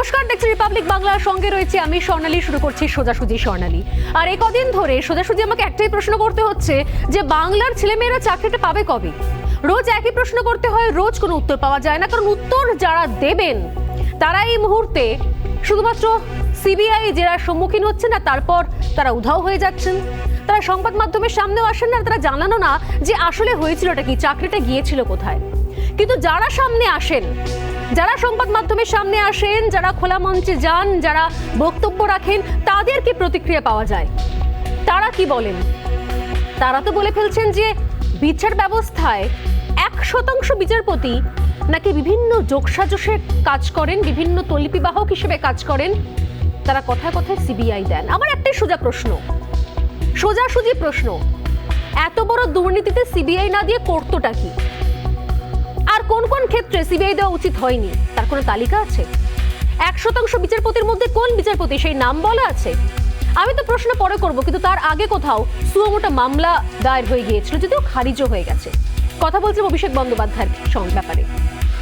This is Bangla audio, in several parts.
নমস্কার, দেখছি রিপাবলিক বাংলার সঙ্গে রয়েছে আমি স্বর্ণালী। শুরু করছি সোজাসুজি স্বর্ণালী। আর এই কদিন ধরে সোজাসুজি আমাকে একটাই প্রশ্ন করতে হচ্ছে যে বাংলার ছেলেমেয়েরা চাকরিটা পাবে কবে। রোজ একই প্রশ্ন করতে হয়, রোজ কোনো উত্তর পাওয়া যায় না, কারণ উত্তর যারা দেবেন তারা এই মুহূর্তে শুধুমাত্র সিবিআই যারা সম্মুখীন হচ্ছে না, তারপর তারা উধাও হয়ে যাচ্ছেন। তারা সংবাদ মাধ্যমের সামনেও আসেন না, তারা জানানো না যে আসলে হয়েছিলটা কি, চাকরিটা গিয়েছিল কোথায়। কিন্তু যারা সামনে আসেন, যারা সংবাদ মাধ্যমের সামনে আসেন, যারা খোলা মঞ্চে যান, যারা বক্তব্য রাখেন, তাদের কি প্রতিক্রিয়া পাওয়া যায়? তারা কি বলেন? তারা তো বলে ফেলছেন যে বিচার ব্যবস্থায় 1% বিচারপতি নাকি বিভিন্ন যোগসাজশে কাজ করেন, বিভিন্ন তল্পিবাহক হিসেবে কাজ করেন। তারা কথায় কথায় সিবিআই দেন। আমার একটাই সোজাসুজি প্রশ্ন, এত বড় দুর্নীতিতে সিবিআই না দিয়ে করতোটা কি? আর কোন কোন ক্ষেত্রে সিবিআই দেওয়া উচিত হয়নি তার কোনো তালিকা আছে? 1% বিচারপতির মধ্যে কোন বিচারপতি সেই নাম বলা আছে? আমি তো প্রশ্ন পরে করব, কিন্তু তার আগে কোথাও সুমোটা মামলা দায়ের হয়ে গিয়েছিল, যদিও খারিজও হয়ে গেছে। কথা বলছি অভিষেক বন্দ্যোপাধ্যায়ের ব্যাপারে।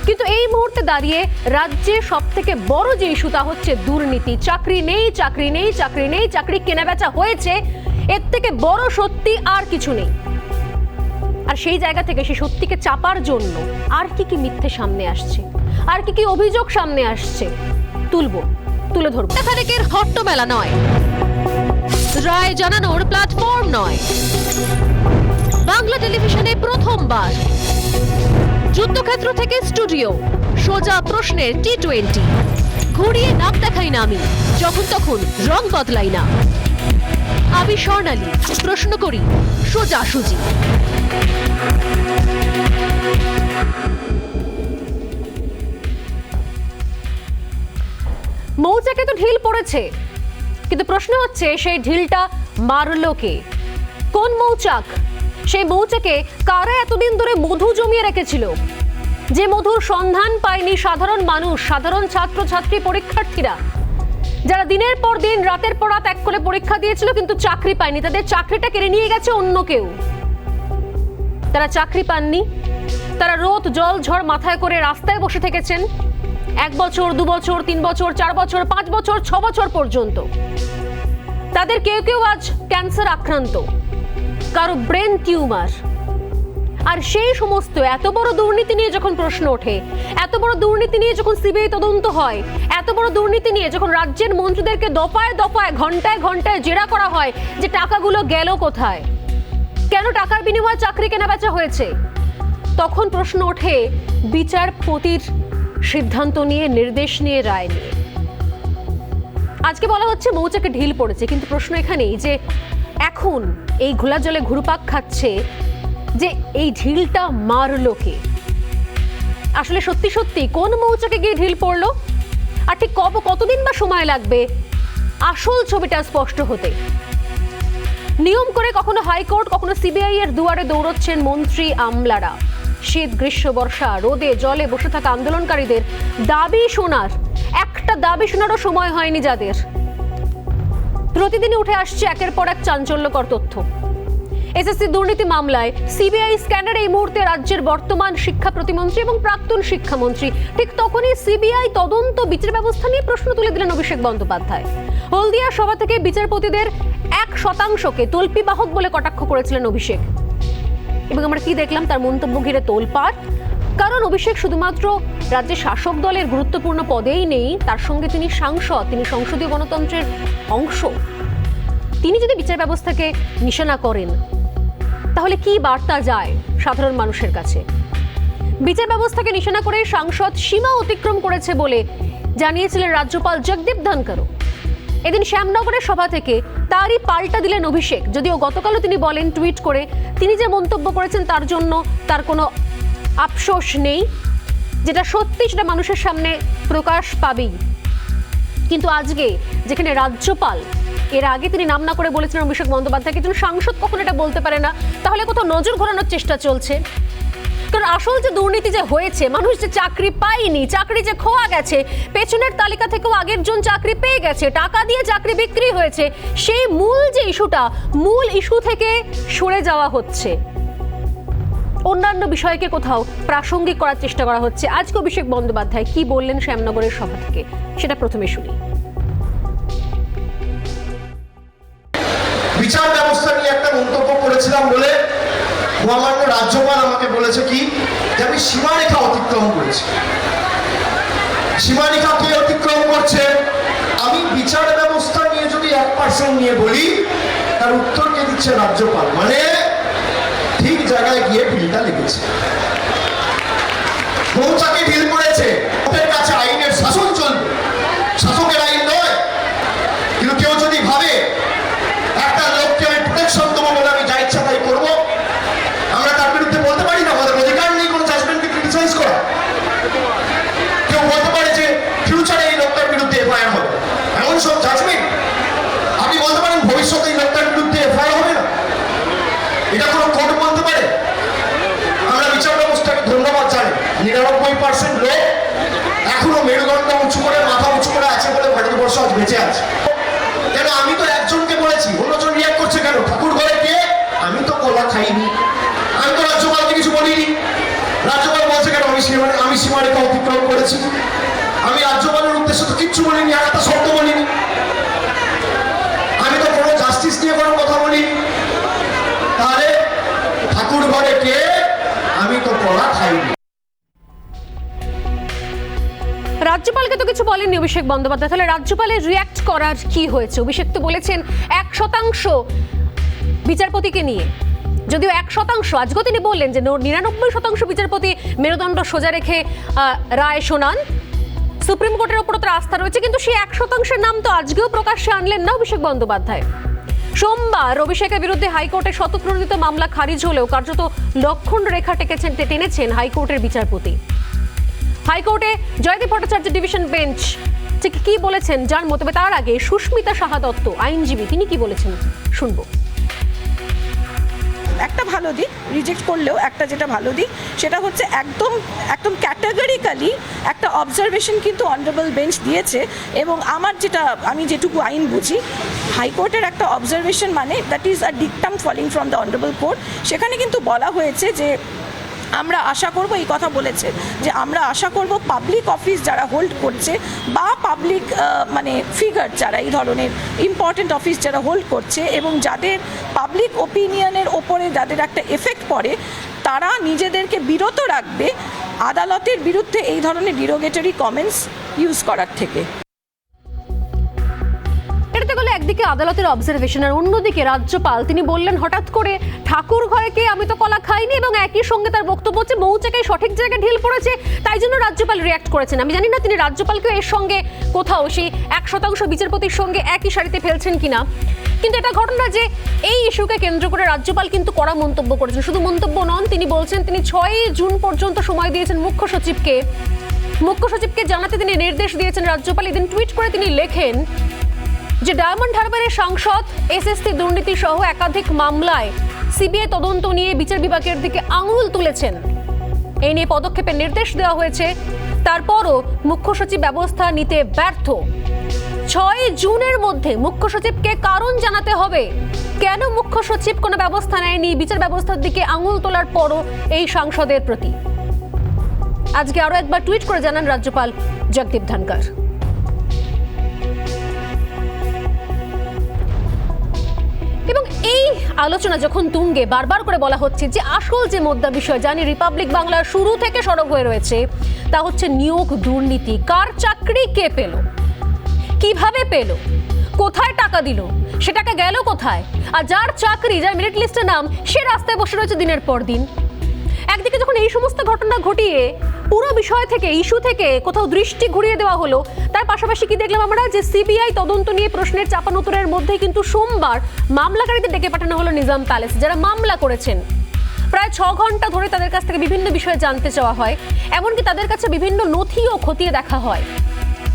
কিন্তু এই মুহূর্তে দাঁড়িয়ে রাজ্যে সব থেকে বড় যে ইস্যু তা হচ্ছে দুর্নীতি। চাকরি নেই, চাকরি কেনাবেচা হয়েছে, এর থেকে বড় সত্যি আর কিছু নেই। আর সেই জায়গা থেকে সেই সত্যিকে চাপার জন্য আর কি মিথ্যে সামনে আসছে, আর কি অভিযোগ সামনে আসছে তুলে ধরবো। এখানেকের হট্টমেলা নয়, রায় জানানোর প্ল্যাটফর্ম নয়, বাংলা টেলিভিশনে প্রথমবার যুদ্ধক্ষেত্র থেকে স্টুডিও, সোজা প্রশ্নের T20। ঘুরিয়ে নাক দেখাই না আমি, যখন তখন রং বদলাই না। আমি স্বর্ণালী, প্রশ্ন করি সোজাসুজি। মৌচাকে তো ঢিল পড়েছে, কিন্তু প্রশ্ন হচ্ছে সেই ঢিলটা মারলো কে? কোন মৌচাক? সেই মৌচাকে কারা এতদিন ধরে মধু জমিয়ে রেখেছিল, যে মধুর সন্ধান পায়নি সাধারণ মানুষ, সাধারণ ছাত্রছাত্রী, পরীক্ষার্থীরা, যারা দিনের পর দিন রাতের পর রাত এক করে পরীক্ষা দিয়েছিল কিন্তু চাকরি পায়নি। তাদের চাকরিটা কেড়ে নিয়ে গেছে অন্য কেউ। তারা চাকরি পাননি, তারা রোদ জল ঝড় মাথায় করে রাস্তায় বসে থেকেছেন 1 বছর, 2 বছর, 3 বছর, 4 বছর, 5 বছর, 6 বছর পর্যন্ত। তাদের কেউ আজ ক্যান্সার আক্রান্ত, কারো ব্রেন টিউমার। আর সেই সমস্ত এত বড় দুর্নীতি নিয়ে যখন প্রশ্ন ওঠে, এত বড় দুর্নীতি নিয়ে যখন সিবিআই তদন্ত হয়, এত বড় দুর্নীতি নিয়ে যখন রাজ্যের মন্ত্রীদেরকে দফায় দফায় ঘন্টায় ঘন্টায় জেরা করা হয় যে টাকাগুলো গেল কোথায়, কেন টাকার বিনিময়ে চাকরি কেনাবেচা হয়েছে, তখন প্রশ্ন ওঠে বিচারপতির সিদ্ধান্ত নিয়ে, নির্দেশ নিয়ে, রায় নিয়ে। আজকে বলা হচ্ছে মৌচাকে ঢিল পড়েছে, কিন্তু প্রশ্ন এখানেই যে এখন এই ঘোলা জলে ঘুরপাক খাচ্ছে যে এই ঢিলটা মারলো কে? আসলে সত্যি কোন মৌচাকে গিয়ে ঢিল পড়লো, আর ঠিক কতদিন বা সময় লাগবে আসল ছবিটা স্পষ্ট হতে? নিয়ম করে কখনো হাইকোর্ট, কখনো সিবিআই এর দুয়ারে দৌড়চ্ছেন মন্ত্রী আমলারা। শীত, গ্রীষ্ম, বর্ষা, রোদে জলে বসে থাকা আন্দোলনকারীদের দাবি শোনার, একটা দাবি শোনারও সময় হয়নি যাদের। প্রতিদিনই উঠে আসছে একের পর এক চাঞ্চল্যকর তথ্য। এসএসসি দুর্নীতি মামলায় সিবিআই স্ক্যানার এই মুহূর্তে রাজ্যের বর্তমান শিক্ষা প্রতিমন্ত্রী এবং প্রাক্তন শিক্ষামন্ত্রী। ঠিক তখনই সিবিআই তদন্ত বিচার ব্যবস্থা নিয়ে প্রশ্ন তুলে দিলেন অভিষেক বন্দ্যোপাধ্যায়। হলদিয়া সভা থেকে বিচারপতিদের 1%কে তল্পিবাহক বলে কটাক্ষ করেছিলেন অভিষেক। এবং আমরা কি দেখলাম, তার মন্তব্য ঘিরে তোলপাড়। কারণ অভিষেক শুধুমাত্র রাজ্যের শাসক দলের গুরুত্বপূর্ণ পদেই নেই, তার সঙ্গে তিনি সাংসদ, তিনি সংসদীয় গণতন্ত্রের অংশ। তিনি যদি বিচার ব্যবস্থাকে নিশানা করেন তাহলে কি বার্তা যায় সাধারণ মানুষের কাছে? বিচার ব্যবস্থাকে নিশানা করে সাংসদ সীমা অতিক্রম করেছে বলে জানিয়েছিলেন রাজ্যপাল জগদীপ ধনকর। এদিন শ্যামনগরের সভা থেকে তারই পাল্টা দিলেন অভিষেক। যদিও গতকালও তিনি বলেন টুইট করে তিনি যে মন্তব্য করেছেন তার জন্য তার কোনো আফসোস নেই, যেটা সত্যি সেটা মানুষের সামনে প্রকাশ পাবেই। কিন্তু আজকে যেখানে রাজ্যপাল, এর আগে তিনি নাম না করে বলেছিলেন অভিষেক বন্দ্যোপাধ্যায়কে যেন সাংসদ কখনো এটা বলতে পারে না, তাহলে কোথাও নজর ঘোরানোর চেষ্টা চলছে। কারণ আসল যে দুর্নীতি যে হয়েছে, মানুষ যে চাকরি পায়নি, চাকরি যে খোয়া গেছে, পেছনের তালিকা থেকেও আগের জন চাকরি পেয়ে গেছে, টাকা দিয়ে চাকরি বিক্রি হয়েছে, সেই মূল যে ইস্যুটা, মূল ইস্যু থেকে সরে যাওয়া হচ্ছে। অন্যান্য বিষয়কে কোথাও প্রাসঙ্গিক করার চেষ্টা করা হচ্ছে। আজকে অভিষেক বন্দ্যোপাধ্যায় কি বললেন শ্যামনগরের সভা থেকে, সেটা প্রথমে শুনি। বিচার ব্যবস্থা নিয়ে একটা মন্তব্য করেছিলাম বলে মহামান্য রাজ্যপাল আমাকে বলেছে কি যে আমি সীমারেখা অতিক্রম করেছি। সীমারেখা কে অতিক্রম করছে? আমি বিচার ব্যবস্থা নিয়ে যদি 1% নিয়ে বলি, তার উত্তর কে দিচ্ছে রাজ্যপাল, মানে ঠিক জায়গায় গিয়ে ঢিলটা লেগেছে। মৌচাকে ঢিল পড়েছে। ওদের কাছে আইনের শাসন চলবে, শাসকের আইন নয়। কিন্তু কেউ যদি ভাবে একটা লোককে আমি প্রোটেকশন দেবো বলে আমি যা ইচ্ছা তাই করবো, আমরা তার বিরুদ্ধে বলতে পারি না, আমাদের অধিকার নেই কোনো জাজমেন্টকে ক্রিটিসাইজ করা। কেউ বলতে পারে যে ফিউচারে এই লোকটার বিরুদ্ধে এফআইআর হবে, এমন সব জাজমেন্ট আপনি বলতে পারেন ভবিষ্যতে এই লোকটার বিরুদ্ধে এফআইআর হবে না, এটা কোনো কোর্ট বলতে পারে? আমরা বিচার ব্যবস্থাকে ধন্যবাদ জানি। 99% লোক এখনো মেরুদণ্ড উঁচু করে, মাথা উঁচু করে আছে বলে ভারতবর্ষ আজ বেঁচে আছে। কেন আমি তো একজনকে বলেছি, অন্যজন রিয়াক্ট করছে কেন? ঠাকুর ঘরে কে? আমি তো কলা খাইনি, আমি তো রাজ্যপালকে কিছু বলিনি। রাজ্যপাল বলছে কেন আমি সীমারেখা অতিক্রম করেছি? আমি রাজ্যপালের উদ্দেশ্যে তো কিচ্ছু বলিনি, একটা শব্দ বলিনি। আমি তো কোনো জাস্টিস নিয়ে কোনো কথা বলিনি। তাহলে ঠাকুর ঘরে কে? আমি তো কলা খাইনি। রাজ্যপালকে তো কিছু বলেননি অভিষেক বন্দ্যোপাধ্যায়, তাহলে রাজ্যপালের রিয়াক্ট করার কি হয়েছে? অভিষেক তো বলেছেন 1% বিচারপতিকে নিয়ে, যদিও 1%, আজকেও তিনি বললেন যে 99% বিচারপতি মেরুদণ্ড সোজা রেখে রায় শোনান, সুপ্রিম কোর্টের উপর তার আস্থা রয়েছে, কিন্তু সেই 1%-এর নাম তো আজকেও প্রকাশ্যে আনলেন না অভিষেক বন্দ্যোপাধ্যায়। সোমবার অভিষেকের বিরুদ্ধে হাইকোর্টে স্বতঃপ্রণোদিত মামলা খারিজ হলেও কার্যত লক্ষণ রেখা টেনেছেন হাইকোর্টের বিচারপতি। হাইকোর্টে জয়দীপ ভট্টাচার্য ডিভিশন বেঞ্চ ঠিক কি বলেছেন জানবো, তবে তার আগে সুস্মিতা সাহা দত্ত আইনজীবী, তিনি কি বলেছেন শুনবো। একটা ভালো দিক, রিজেক্ট করলেও একটা যেটা ভালো দিক সেটা হচ্ছে একদম ক্যাটাগরিক্যালি একটা অবজারভেশন কিন্তু অনারেবল বেঞ্চ দিয়েছে। এবং আমি যেটুকু আইন বুঝি, হাইকোর্টের একটা অবজারভেশন মানে that is a dictum falling from the honourable court. সেখানে কিন্তু বলা হয়েছে যে আমরা আশা করব, এই কথা বলেছে যে আমরা আশা করব পাবলিক অফিস যারা হোল্ড করছে বা পাবলিক মানে ফিগার যারা এই ধরনের ইম্পর্টেন্ট অফিস যারা হোল্ড করছে এবং যাদের পাবলিক ওপিনিয়নের ওপরে যাদের একটা এফেক্ট পড়ে, তারা নিজেদেরকে বিরত রাখবে আদালতের বিরুদ্ধে এই ধরনের ডিরোগেটরি কমেন্টস ইউজ করার থেকে। এটাতে গেলে একদিকে আদালতের অবজারভেশন, আর অন্যদিকে রাজ্যপাল তিনি বললেন হঠাৎ করে ঠাকুর ঘরে কে? আমি তো কলা খাইনি, এবং একই সঙ্গে তার বক্তব্য হচ্ছে মৌচাকে সঠিক জায়গায় ঢিল পড়েছে, তাই জন্য রাজ্যপাল রিয়াক্ট করেছেন। আমি জানি না তিনি রাজ্যপালকেও এর সঙ্গে কোথাও সেই 1% বিচারপতির সঙ্গে একই সারিতে ফেলছেন কিনা, কিন্তু এটা ঘটনা যে এই ইস্যুকে কেন্দ্র করে রাজ্যপাল কিন্তু কড়া মন্তব্য করেছেন। শুধু মন্তব্য নন, তিনি বলছেন তিনি 6 জুন পর্যন্ত সময় দিয়েছেন মুখ্য সচিবকে জানাতে তিনি নির্দেশ দিয়েছেন। রাজ্যপাল এদিন টুইট করে তিনি লেখেন যে ডায়মন্ড হারবারের সাংসদ এসএসসি দুর্নীতি সহ একাধিক মামলায় সিবিআই তদন্ত নিয়ে বিচার বিভাগের দিকে আঙুল তুলেছেন, এই নিয়ে পদক্ষেপের নির্দেশ দেওয়া হয়েছে, তারপরও মুখ্য সচিব ব্যবস্থা নিতে ব্যর্থ। 6 জুনের মধ্যে মুখ্য সচিবকে কারণ জানাতে হবে কেন মুখ্য সচিব কোনো ব্যবস্থা নেয়নি বিচার ব্যবস্থার দিকে আঙুল তোলার পরও এই সাংসদের প্রতি। আজকে আরো একবার টুইট করে জানান রাজ্যপাল জগদীপ ধনকর। এবং এই আলোচনা যখন তুঙ্গে, বারবার করে বলা হচ্ছে যে আসল যে মুদ্রা বিষয় জানি রিপাবলিক বাংলার শুরু থেকে সরব হয়ে রয়েছে, তা হচ্ছে নিয়োগ দুর্নীতি। কার চাকরি কে পেল, কিভাবে পেল, কোথায় টাকা দিল, সে টাকা গেল কোথায়, আর যার চাকরি, যার মেরিট লিস্টে নাম, সে রাস্তায় বসে রয়েছে দিনের পর দিন। একদিকে যখন এই সমস্ত ঘটনা ঘটিয়ে পুরো বিষয় থেকে, ইস্যু থেকে কোথাও দৃষ্টি ঘুরিয়ে দেওয়া হলো, তার পাশাপাশি কি দেখলাম আমরা যে সিবিআই তদন্ত নিয়ে প্রশ্নের চাপানোতরের মধ্যে কিন্তু সোমবার মামলাকারীদের ডেকে পাঠানো হলো নিজাম প্যালেস, যারা মামলা করেছেন। প্রায় 6 ঘন্টা ধরে তাদের কাছ থেকে বিভিন্ন বিষয়ে জানতে চাওয়া হয়, এমনকি তাদের কাছে বিভিন্ন নথিও খতিয়ে দেখা হয়।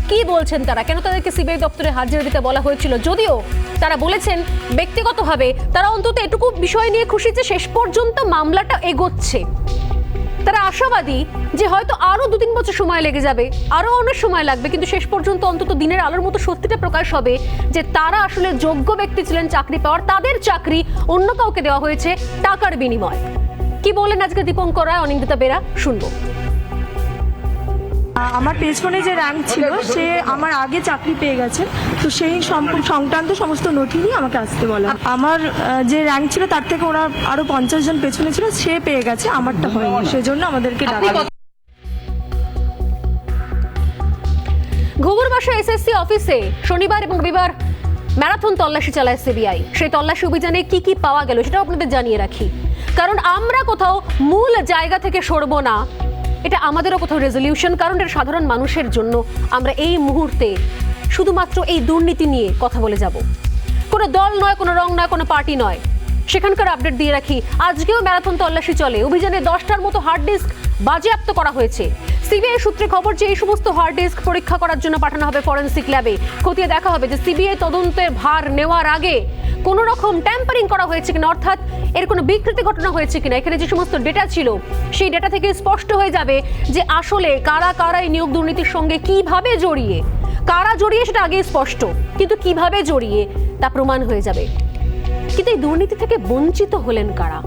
কি বলছেন তারা, কেন তাদেরকে সিবিআই দপ্তরে হাজিরা দিতে বলা হয়েছিল, যদিও তারা বলেছেন ব্যক্তিগতভাবে তারা অন্তত এটুকু বিষয় নিয়ে খুশি যে শেষ পর্যন্ত মামলাটা এগোচ্ছে। তারা আশাবাদী যে হয়তো আরো 2-3 বছর সময় লেগে যাবে, আরো অনেক সময় লাগবে, কিন্তু শেষ পর্যন্ত অন্তত দিনের আলোর মতো সত্যিটা প্রকাশ হবে যে তারা আসলে যোগ্য ব্যক্তি ছিলেন চাকরি পাওয়ার, তাদের চাকরি অন্য কাউকে দেওয়া হয়েছে টাকার বিনিময়ে। কি বললেন আজকে দীপঙ্কর রায়, অনিন্দিতা বেরা, শুনবো। আমার পেছনে যে র্যাঙ্ক ছিল সে আমার আগে চাকরি পেয়ে গেছে, তো সেই সংক্রান্ত সমস্ত নথি নিয়ে আমাকে আসতে বলা। আমার যে র্যাঙ্ক ছিল তার থেকে ওরা আরো 50 জন পেছনে ছিল, সে পেয়ে গেছে, আমারটা হয়নি, সেজন্য আমাদেরকে ডাকা। ঘুঘুরবাসা এসএসসি অফিসে শনিবার এবং রবিবার ম্যারাথন তল্লাশি চালায় সিবিআই। সেই তল্লাশি অভিযানে কি কি পাওয়া গেল সেটাও আপনাদের জানিয়ে রাখি, কারণ আমরা কোথাও মূল জায়গা থেকে সরবো না, এটা আমাদেরও কোথাও রেজলিউশন। কারণ এটা সাধারণ মানুষের জন্য আমরা এই মুহূর্তে শুধুমাত্র এই দুর্নীতি নিয়ে কথা বলে যাব। কোনো দল নয়, কোনো রং নয়, কোনো পার্টি নয়। সেখানকার আপডেট দিয়ে রাখি, আজকেও ম্যারাথন তল্লাশি চলে। অভিযানে 10টার মতো হার্ড ডিস্ক বাজেয়াপ্ত করা হয়েছে। সিবিআই সূত্রে খবর যে এই সমস্ত হার্ড ডিস্ক পরীক্ষা করার জন্য পাঠানো হবে ফরেনসিক ল্যাবে। খতিয়ে দেখা হবে যে সিবিআই তদন্তের ভার নেওয়ার আগে কোনো রকম ট্যাম্পারিং করা হয়েছে কিনা, অর্থাৎ এর কোনো বিকৃতি ঘটনা হয়েছে কিনা। এখানে যে সমস্ত ডেটা ছিল সেই ডেটা থেকে স্পষ্ট হয়ে যাবে যে আসলে কারা কারা এই নিয়োগ দুর্নীতির সঙ্গে কিভাবে জড়িয়ে, কারা জড়িয়ে সেটা আগে স্পষ্ট, কিন্তু কিভাবে জড়িয়ে তা প্রমাণ হয়ে যাবে। কিন্তু এই দুর্নীতি থেকে বঞ্চিত হলেন কারা?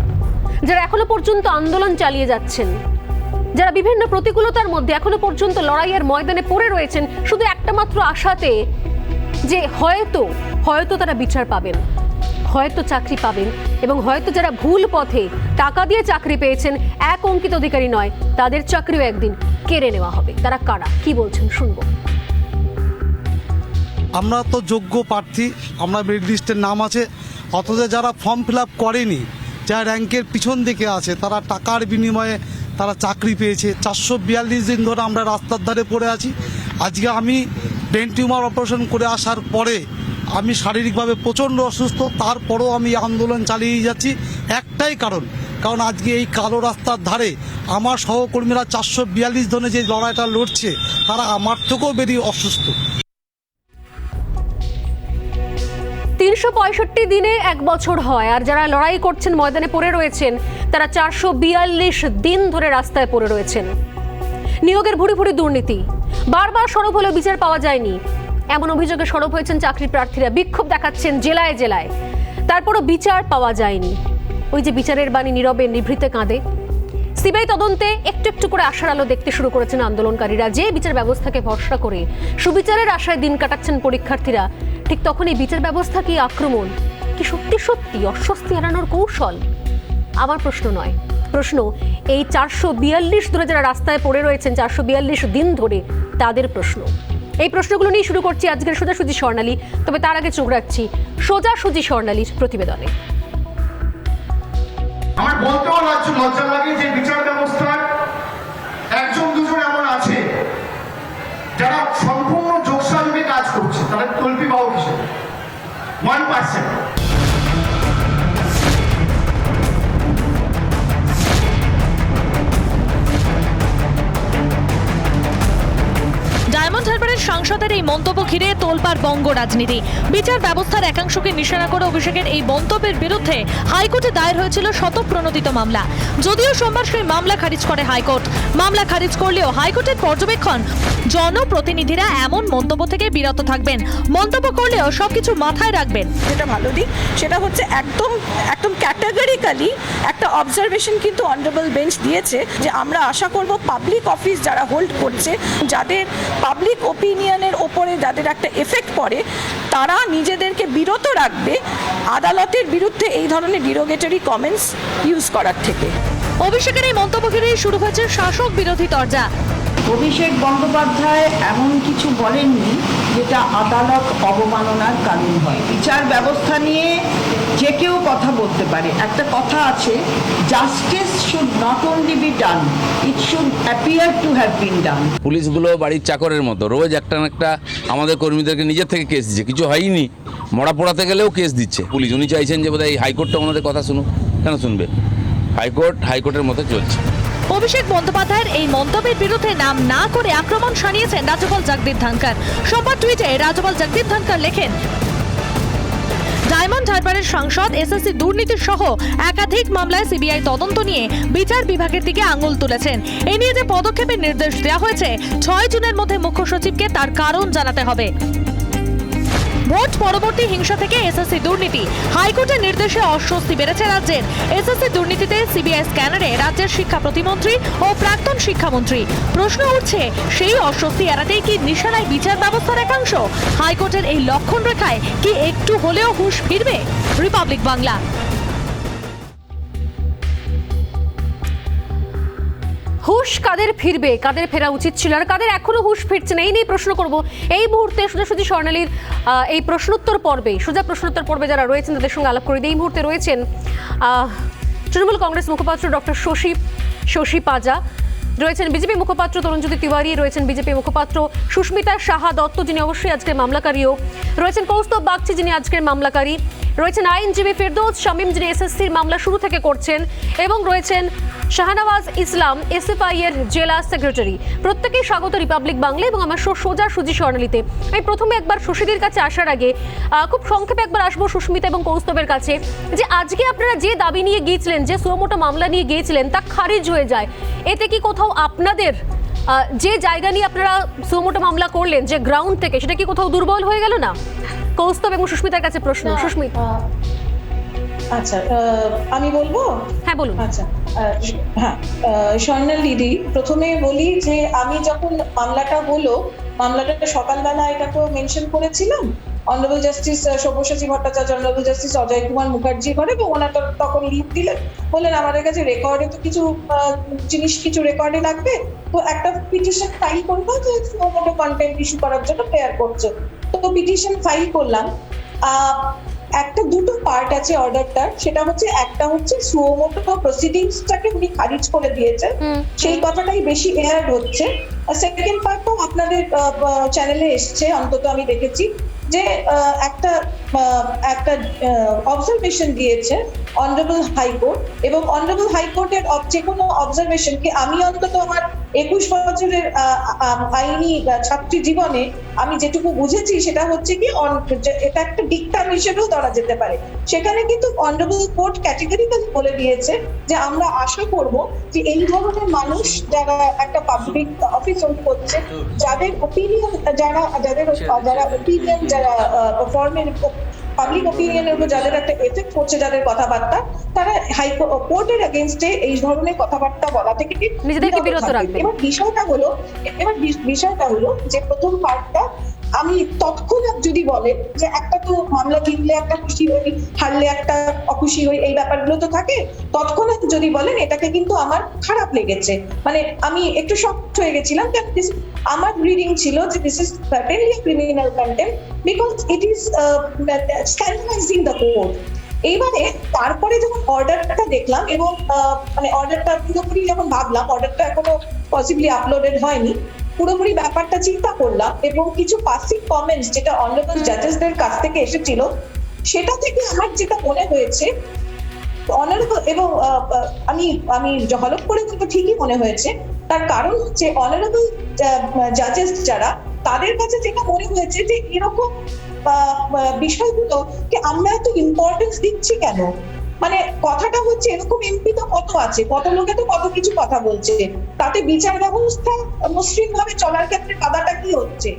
যারা এখনো পর্যন্ত আন্দোলন চালিয়ে যাচ্ছেন, যারা বিভিন্ন প্রতিকূলতার মধ্যে এখনো পর্যন্ত লড়াইয়ের ময়দানে পড়ে রয়েছেন শুধু একটা মাত্র আশাতে যে হয়তো তারা বিচার পাবেন, হয়তো চাকরি পাবেন, এবং হয়তো যারা ভুল পথে টাকা দিয়ে চাকরি পেয়েছেন, এক অঙ্কিত অধিকারী নয়, তাদের চাকরিও একদিন কেড়ে নেওয়া হবে। তারা কারা, কি বলছেন শুনবো। আমরা তো যোগ্য প্রার্থী, আমরা মেরিট লিস্টের নাম আছে, অথচ যারা ফর্ম ফিল আপ করেনি, যারা র্যাঙ্কের পিছন দিকে আছে, তারা টাকার বিনিময়ে তারা চাকরি পেয়েছে। 442 দিন ধরে আমরা রাস্তার ধারে পড়ে আছি। আজকে আমি ব্রেন টিউমার অপারেশন করে আসার পরে আমি শারীরিকভাবে প্রচণ্ড অসুস্থ, তারপরেও আমি আন্দোলন চালিয়ে যাচ্ছি একটাই কারণ আজকে এই কালো রাস্তার ধারে আমার সহকর্মীরা 442 দিনে যে লড়াইটা লড়ছে তারা আমার থেকেও বেরিয়ে অসুস্থ। 365 দিনে 1 বছর হয়, আর যারা লড়াই করছেন, ময়দানে পড়ে রয়েছেন, তারা 442 দিন ধরে রাস্তায় পড়ে রয়েছেন। নিয়োগের ভুরি ভুরি দুর্নীতি, বারবার সরব হলেও বিচার পাওয়া যায়নি, এমন অভিযোগে সরব হয়েছেন চাকরি প্রার্থীরা। বিক্ষোভ দেখাচ্ছেন জেলায় জেলায়, তারপরও বিচার পাওয়া যায়নি। ওই যে বিচারের বাণী নীরবে নিভৃতে কাঁদে। সিবিআই তদন্তে একটু একটু করে আশার আলো দেখতে শুরু করেছেন আন্দোলনকারীরা। যে বিচার ব্যবস্থাকে ভরসা করে সুবিচারের আশায় দিন কাটাচ্ছেন পরীক্ষার্থীরা, ঠিক তখন এই বিচার ব্যবস্থা কি আক্রমণ, কি সত্যি সত্যি অস্বস্তি এড়ানোর কৌশল? আমার প্রশ্ন নয়, প্রশ্ন এই 442 ধরে যারা রাস্তায় পড়ে রয়েছেন, 442 দিন ধরে, তাদের প্রশ্ন। এই প্রশ্নগুলো নিয়ে শুরু করছি আজকের সোজাসুজি স্বর্ণালী। তবে তার আগে চোখ রাখছি সোজাসুজি স্বর্ণালীর প্রতিবেদনে। আমার বলতেও লজ্জা লাগে যে বিচার ব্যবস্থার একজন দুজন এমন আছে যারা সম্পূর্ণ যোগসাজকে কাজ করছে, তারা তল্পি বাহক হিসেবে 1%। ডায়মন্ড হারবারের সাংসদের এই মন্তব্য ঘিরে তোলপাড় বঙ্গ রাজনীতি। বিচার ব্যবস্থার একাংশকে নিশানা করে অভিষেকের এই মন্তব্যের বিরুদ্ধে হাইকোর্টে দায়ের হয়েছিল শতপ্রণোদিত মামলা। যদিও সোমবার সেই মামলা খারিজ করে হাইকোর্ট। মামলা খারিজ করলেও হাইকোর্টের পর্যবেক্ষণ, জনপ্রতিনিধিরা এমন মন্তব্য থেকে বিরত থাকবেন, মন্তব্য করলেও সবকিছু মাথায় রাখবেন। যেটা ভালো দিক সেটা হচ্ছে একদম ক্যাটাগরিক্যালি একটা অবজারভেশন কিন্তু অনারেবল বেঞ্চ দিয়েছে যে আমরা আশা করব পাবলিক অফিস যারা হোল্ড করছে, যাদের পাবলিক ওপিনিয়নের ওপরে যাদের একটা এফেক্ট পড়ে, তারা নিজেদেরকে বিরত রাখবে আদালতের বিরুদ্ধে এই ধরনের ডিরোগেটরি কমেন্টস ইউজ করার থেকে। অভিষেকের এই মন্তব্য ঘিরেই শুরু হয়েছে শাসক বিরোধী তরজা। অভিষেক বন্দ্যোপাধ্যায় এমন কিছু বলেননি যেটা আদালত অবমাননার কারণ হয়। বিচার ব্যবস্থা নিয়ে যে কেউ কথা বলতে পারে। একটা কথা আছে, justice should not only be done, it should appear to have been done. পুলিশগুলো বাড়ির চাকরের মতো, রোজ একটা না একটা আমাদের কর্মীদেরকে নিজের থেকে কেস দিচ্ছে, কিছু হয়নি, মরা পোড়াতে গেলেও কেস দিচ্ছে পুলিশ। উনি চাইছেন যে বোধহয় এই হাইকোর্টটা ওনাদের কথা শুনুক, কেন শুনবে? হাইকোর্টের মতো চলছে। অভিষেক বন্দ্যোপাধ্যায়ের এই মন্তব্যের বিরুদ্ধে নাম না করে আক্রমণ সানিয়েছেন রাজ্যপাল জগদীপ ধনখড়। সোমবার টুইটে রাজ্যপাল জগদীপ ধনখড় লেখেন, ডায়মন্ড হারবারের সাংসদ এসএসসি দুর্নীতি সহ একাধিক মামলায় সিবিআই তদন্ত নিয়ে বিচার বিভাগের দিকে আঙুল তুলেছেন। এ নিয়ে যে পদক্ষেপের নির্দেশ দেওয়া হয়েছে, 6 জুনের মধ্যে মুখ্য সচিবকে তার কারণ জানাতে হবে। ভোট পরবর্তী হিংসা থেকে এসএসসি দুর্নীতি, হাইকোর্টের নির্দেশে অস্বস্তি বেড়েছে রাজ্যের। এসএসসি দুর্নীতিতে সিবিআই স্ক্যানারে রাজ্যের শিক্ষা প্রতিমন্ত্রী ও প্রাক্তন শিক্ষামন্ত্রী। প্রশ্ন উঠছে, সেই অস্বস্তি এড়াতেই কি নিশানায় বিচার ব্যবস্থার একাংশ? হাইকোর্টের এই লক্ষণ রেখায় কি একটু হলেও হুঁশ ফিরবে? রিপাবলিক বাংলা। হুশ কাদের ফিরবে, কাদের ফেরা উচিত ছিল, আর কাদের এখনো হুশ ফিরছে না, এই নিয়ে প্রশ্ন করব এই মুহূর্তে সোজাসুজি স্বর্ণালীর এই প্রশ্নোত্তর পর্বে। সোজা প্রশ্নোত্তর পর্বে যারা রয়েছেন তাদের সঙ্গে আলাপ করে দিই। এই মুহূর্তে রয়েছেন তৃণমূল কংগ্রেস মুখপাত্র ডক্টর শশী পাজা, রয়েছেন বিজেপি মুখপাত্র তরুণজ্যোতি তিওয়ারি, রয়েছেন বিজেপি মুখপাত্র সুস্মিতা সাহা দত্ত, যিনি অবশ্যই আজকের মামলাকারীও, রয়েছেন কৌস্তব বাগচি, যিনি আজকের মামলাকারী, রয়েছেন আইনজীবী ফেরদৌস শামীম, যিনি এসএসসির মামলা শুরু থেকে করছেন, এবং রয়েছেন শাহনওয়াজ ইসলাম, এসএফআই এর জেলা সেক্রেটারি। প্রত্যেকেই স্বাগত রিপাবলিক বাংলা এবং আমার সোজাসুজি স্বর্ণালীতে। আমি প্রথমে একবার শশীদের কাছে আসার আগে খুব সংক্ষেপে একবার আসবো সুস্মিতা এবং কৌস্তবের কাছে, যে আজকে আপনারা যে দাবি নিয়ে গিয়েছিলেন, যে সুমোটো মামলা নিয়ে গিয়েছিলেন, তা খারিজ হয়ে যায়। এতে কি কোথাও আপনাদের যে জায়গা নিয়ে আপনারা সুমোটো মামলা করলেন, যে গ্রাউন্ড থেকে, সেটা কি কোথাও দুর্বল হয়ে গেল না? কৌস্তব এবং সুস্মিতার কাছে প্রশ্ন। সুস্মিতা। আচ্ছা, আমি বলবো? হ্যাঁ বলুন। আচ্ছা, হ্যাঁ, স্বর্ণাল দিদি, প্রথমে বলি যে আমি যখন মামলাটা সকালবেলা এটাকে মেনশন করেছিলাম honourable justice Sabyasachi Bhattacharya, honourable justice Ajay Kumar Mukherjee ঘরে, এবং ওনারা তখন লিভ দিলেন, বললেন আমাদের কাছে রেকর্ডে তো কিছু রেকর্ডে লাগবে, তো একটা পিটিশন ফাইল করবো যে সুমোটো কন্টেন্ট ইস্যু করার জন্য প্রেয়ার করছে। তো পিটিশন ফাইল করলাম। একটা দুটো পার্ট আছে অর্ডারটার, সেটা হচ্ছে একটা হচ্ছে সুমোটো প্রসিডিংসটাকে উনি খারিজ করে দিয়েছেন, সেই কথাটাই বেশি এয়ার হচ্ছে। সেকেন্ড পার্টও আপনাদের চ্যানেলে এসছে, অন্তত আমি দেখেছি, যে একটা অবজারভেশন দিয়েছে অনারেবল হাইকোর্ট, এবং অনারেবল হাইকোর্টের যে কোনো অবজারভেশনকে আমি অন্তত আমার 21 বছরের আইনি ছাত্রী জীবনে আমি যেটুকু বুঝেছি সেটা হচ্ছে কি এটা একটা ডিকটাম হিসেবেও ধরা যেতে পারে। সেখানে কিন্তু অনারেবল কোর্ট ক্যাটেগরিক্যালি বলে দিয়েছে যে আমরা আশা করব যে এই ধরনের মানুষ যারা একটা পাবলিক অফিস হোল্ড করছে, যাদের ওপিনিয়ন যারা পাবলিক ওপিনিয়নের উপর যাদের একটা এফেক্ট করছে, যাদের কথাবার্তা, তারা হাইকোর্টের এগেইনস্টে এই ধরনের কথাবার্তা বলা থেকে নিজেদেরকে বিরত রাখবে। এবার বিষয়টা হলো যে প্রথম পার্টটা আমি তৎক্ষণাৎ যদি বলে যে একটা তো মামলা জিতলে একটা খুশি হই, হারলে একটা অখুশি হই, এই ব্যাপারগুলো তো থাকে, তৎক্ষণাৎ যদি বলেন এটাকে কিন্তু আমার খারাপ লেগেছে, মানে আমি একটু শকড হয়ে গেছিলাম। আমার রিডিং ছিল যে this is certainly a criminal contempt because it is scandalising the court. এইবারে তারপরে যখন অর্ডারটা দেখলাম এবং মানে অর্ডারটা পুরোপুরি যখন ভাবলাম, অর্ডারটা এখনো পসিবলি আপলোডেড হয়নি, পুরোপুরি ব্যাপারটা চিন্তা করলাম এবং কিছু পাসিং কমেন্টস যেটা অনারেবল জাজেসদের কাছ থেকে এসেছিল, সেটা থেকে আমার যেটা মনে হয়েছে অনারেবল, এবং আমি হলফ করে কিন্তু ঠিকই মনে হয়েছে, তার কারণ হচ্ছে অনারেবল জাজেস যারা, তাদের কাছে যেটা মনে হয়েছে যে এরকম বিষয়গুলোকে আমরা এত ইম্পর্টেন্স দিচ্ছি কেন। মানে কথাটা হচ্ছে এরকম এমপি তো কত আছে, কত লোকে তো কত কিছু কথা বলছে, তাতে বিচার ব্যবস্থা মসৃণ ভাবে চলার ক্ষেত্রে বাধাটা কি হচ্ছে।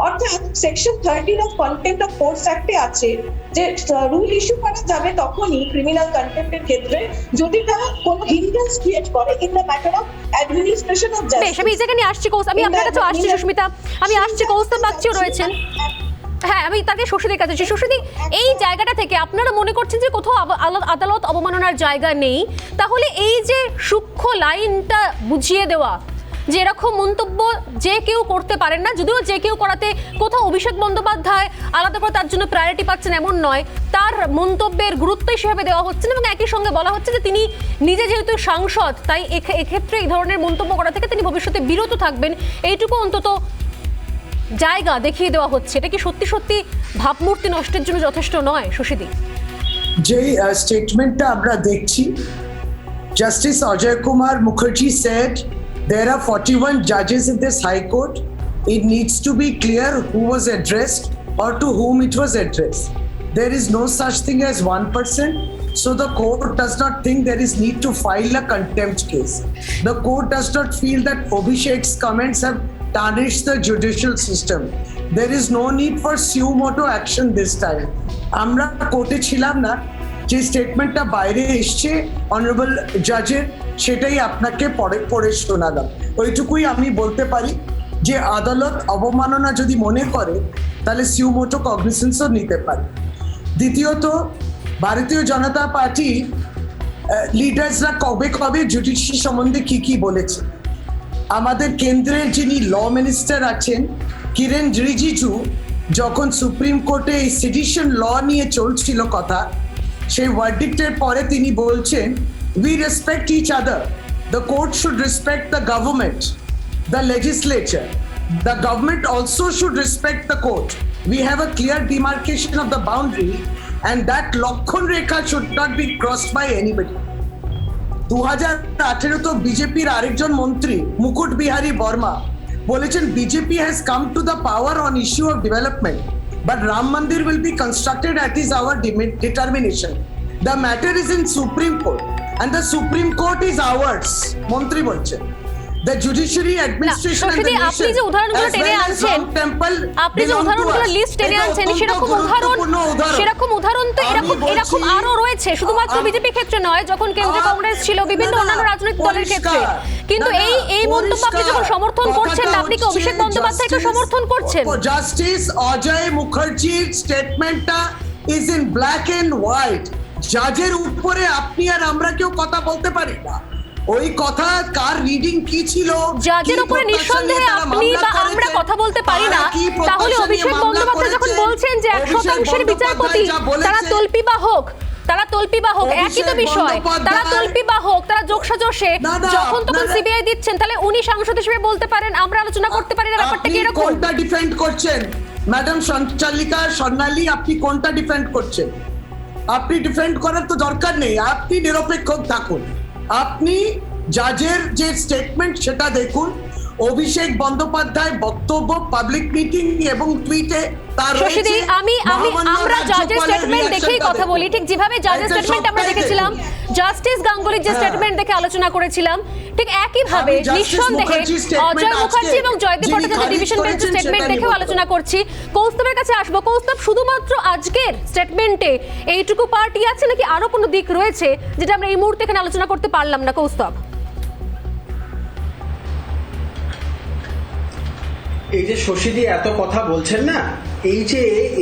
অর্থাৎ section 13 of contempt of courts অ্যাক্টে আছে যে রুল ইস্যু করা যাবে তখনই ক্রিমিনাল কন্টেম্প্টের ক্ষেত্রে যদি তারা কোনো হিন্ড্রেন্স ক্রিয়েট করে in the matter of administration of justice. আমি এই জায়গায় নিয়ে আসছি, আমি আপনার কাছে আসছি সুস্মিতা, আমি আসছি, কৌস্তব বাগচিও রয়েছেন। হ্যাঁ, আমি তাকে শশীদের কাছে। শশী, এই জায়গাটা থেকে আপনারা মনে করছেন যে কোথাও আদালত অবমাননার জায়গা নেই, তাহলে এই যে সূক্ষ্ম লাইনটা বুঝিয়ে দেওয়া যে এরকম মন্তব্য যে কেউ করতে পারেন না, যদিও যে কেউ করাতে কোথাও অভিষেক বন্দ্যোপাধ্যায় আলাদা করে তার জন্য প্রায়োরিটি পাচ্ছেন এমন নয়, তার মন্তব্যের গুরুত্ব হিসেবে দেওয়া হচ্ছে না, এবং একই সঙ্গে বলা হচ্ছে যে তিনি নিজে যেহেতু সাংসদ, তাই এক্ষেত্রে এই ধরনের মন্তব্য করা থেকে তিনি ভবিষ্যতে বিরত থাকবেন, এইটুকু অন্তত জায়গা দেখিয়ে দেওয়া হচ্ছে। এটা কি সত্যি সত্যি ভাবমূর্তি নষ্টের জন্য যথেষ্ট নয়? শশীদি, যে স্টেটমেন্টটা আমরা দেখছি, justice Ajay Kumar Mukherjee said there are 41 judges in this high court. It needs to be clear who was addressed or to whom it was addressed. There is no such thing as one person, so the court does not think there is need to file a contempt case. The court does not feel that Abhishek's comments have tarnished the judicial system. there is no need for suo moto action this time. আমরা কোর্টে ছিলাম না, যে স্টেটমেন্টটা বাইরে এসছে অনারেবল জাজের সেটাই আপনাকে পড়ে শোনালাম। ওইটুকুই আমি বলতে পারি যে আদালত অবমাননা যদি মনে করে তাহলে সিউ মোটো কগনিসেন্সও নিতে পারে। দ্বিতীয়ত, ভারতীয় জনতা পার্টি লিডার্সরা কবে কবে জুডিশিয়ারি সম্বন্ধে কি বলেছে। আমাদের কেন্দ্রের যিনি ল মিনিস্টার আছেন কিরেন রিজিজু, যখন সুপ্রিম কোর্টে এই সেডিশন ল নিয়ে চলছিল কথা, সেই ভার্ডিক্টের পরে তিনি বলছেন we respect each other, the court should respect the government, the legislature, the government also should respect the court. We have a clear demarcation of the boundary and that লক্ষণ রেখা should not be crossed by anybody. 2018 তো বিজেপির আরেকজন মন্ত্রী মুকুট বিহারী বর্মা বলেছেন BJP has come to the power on issue of development, but Ram Mandir will be constructed at is our determination. The matter is in Supreme Court and the Supreme Court is ours. মন্ত্রী বলছেন the judiciary administration and the শশীদি, আপনি যে উদাহরণগুলো টেনে আনছেন, আপনি যে উদাহরণগুলো লিস্ট টেনে আনছেন, সেরকম উদাহরণ তো এরকম আরো রয়েছে, শুধুমাত্র বিজেপি ক্ষেত্রে নয়, যখন কেন্দ্রীয় কংগ্রেস ছিল, বিভিন্ন অন্যান্য রাজনৈতিক দলের ক্ষেত্রে। কিন্তু এই মন্তব্য আপনি যখন সমর্থন করছেন, আপনি কি অভিষেক বন্দ্যোপাধ্যায়কে সমর্থন করছেন? জাস্টিস অজয় মুখার্জির স্টেটমেন্টটা is in black and white. জাজের উপরে আপনি আর আমরা কেউ কথা বলতে পারি না। ওই কথা কার রিডিং কি ছিল, জাজের উপরে নিঃসন্দেহে আপনি বা আমরা কথা বলতে পারি না। তাহলে অভিষেক বন্দ্যোপাধ্যায় যখন বলছেন যে 100% বিচারপতি তারা তল্পিবাহক, একই তো বিষয়, তারা তল্পিবাহক, তারা যোগসাজশে যখন তখন সিবিআই দিচ্ছেন, তাহলে উনি সাংসদ হিসেবে বলতে পারেন, আমরা আলোচনা করতে পারি না, ব্যাপারটা কি এরকম? কোনটা ডিফেন্ড করছেন ম্যাডাম সঞ্চালিকা স্বর্ণালী? আপনি কোনটা ডিফেন্ড করছেন? আপনি ডিফেন্ড করার তো দরকার নেই, আপনি নিরপেক্ষ থাকুন। আপনি জাজের যে স্টেটমেন্ট সেটা দেখুন। অভিষেক বন্দ্যোপাধ্যায় বক্তব্য, পাবলিক মিটিং এবং টুইটে তার শশীদি, আমরা জাজের স্টেটমেন্ট দেখেই কথা বলি, ঠিক যেভাবে জাজের স্টেটমেন্ট আমরা দেখেছিলাম, জাস্টিস গাঙ্গুলির যে স্টেটমেন্ট দেখে আলোচনা করেছিলাম, ঠিক একইভাবে নিঃসন্দেহে অজয় মুখার্জি এবং জয়দীপ ভট্টাচার্য ডিভিশন বেঞ্চের স্টেটমেন্ট দেখেও আলোচনা করছি। কৌস্তবের কাছে আসবো। কৌস্তব, শুধুমাত্র আজকের স্টেটমেন্টে এইটুকু পার্টি আছে নাকি আরো কোনো দিক রয়েছে যেটা আমরা এই মুহূর্তে এখানে আলোচনা করতে পারলাম না? কৌস্তব, এই যে শশীদি এত কথা বলছেন না,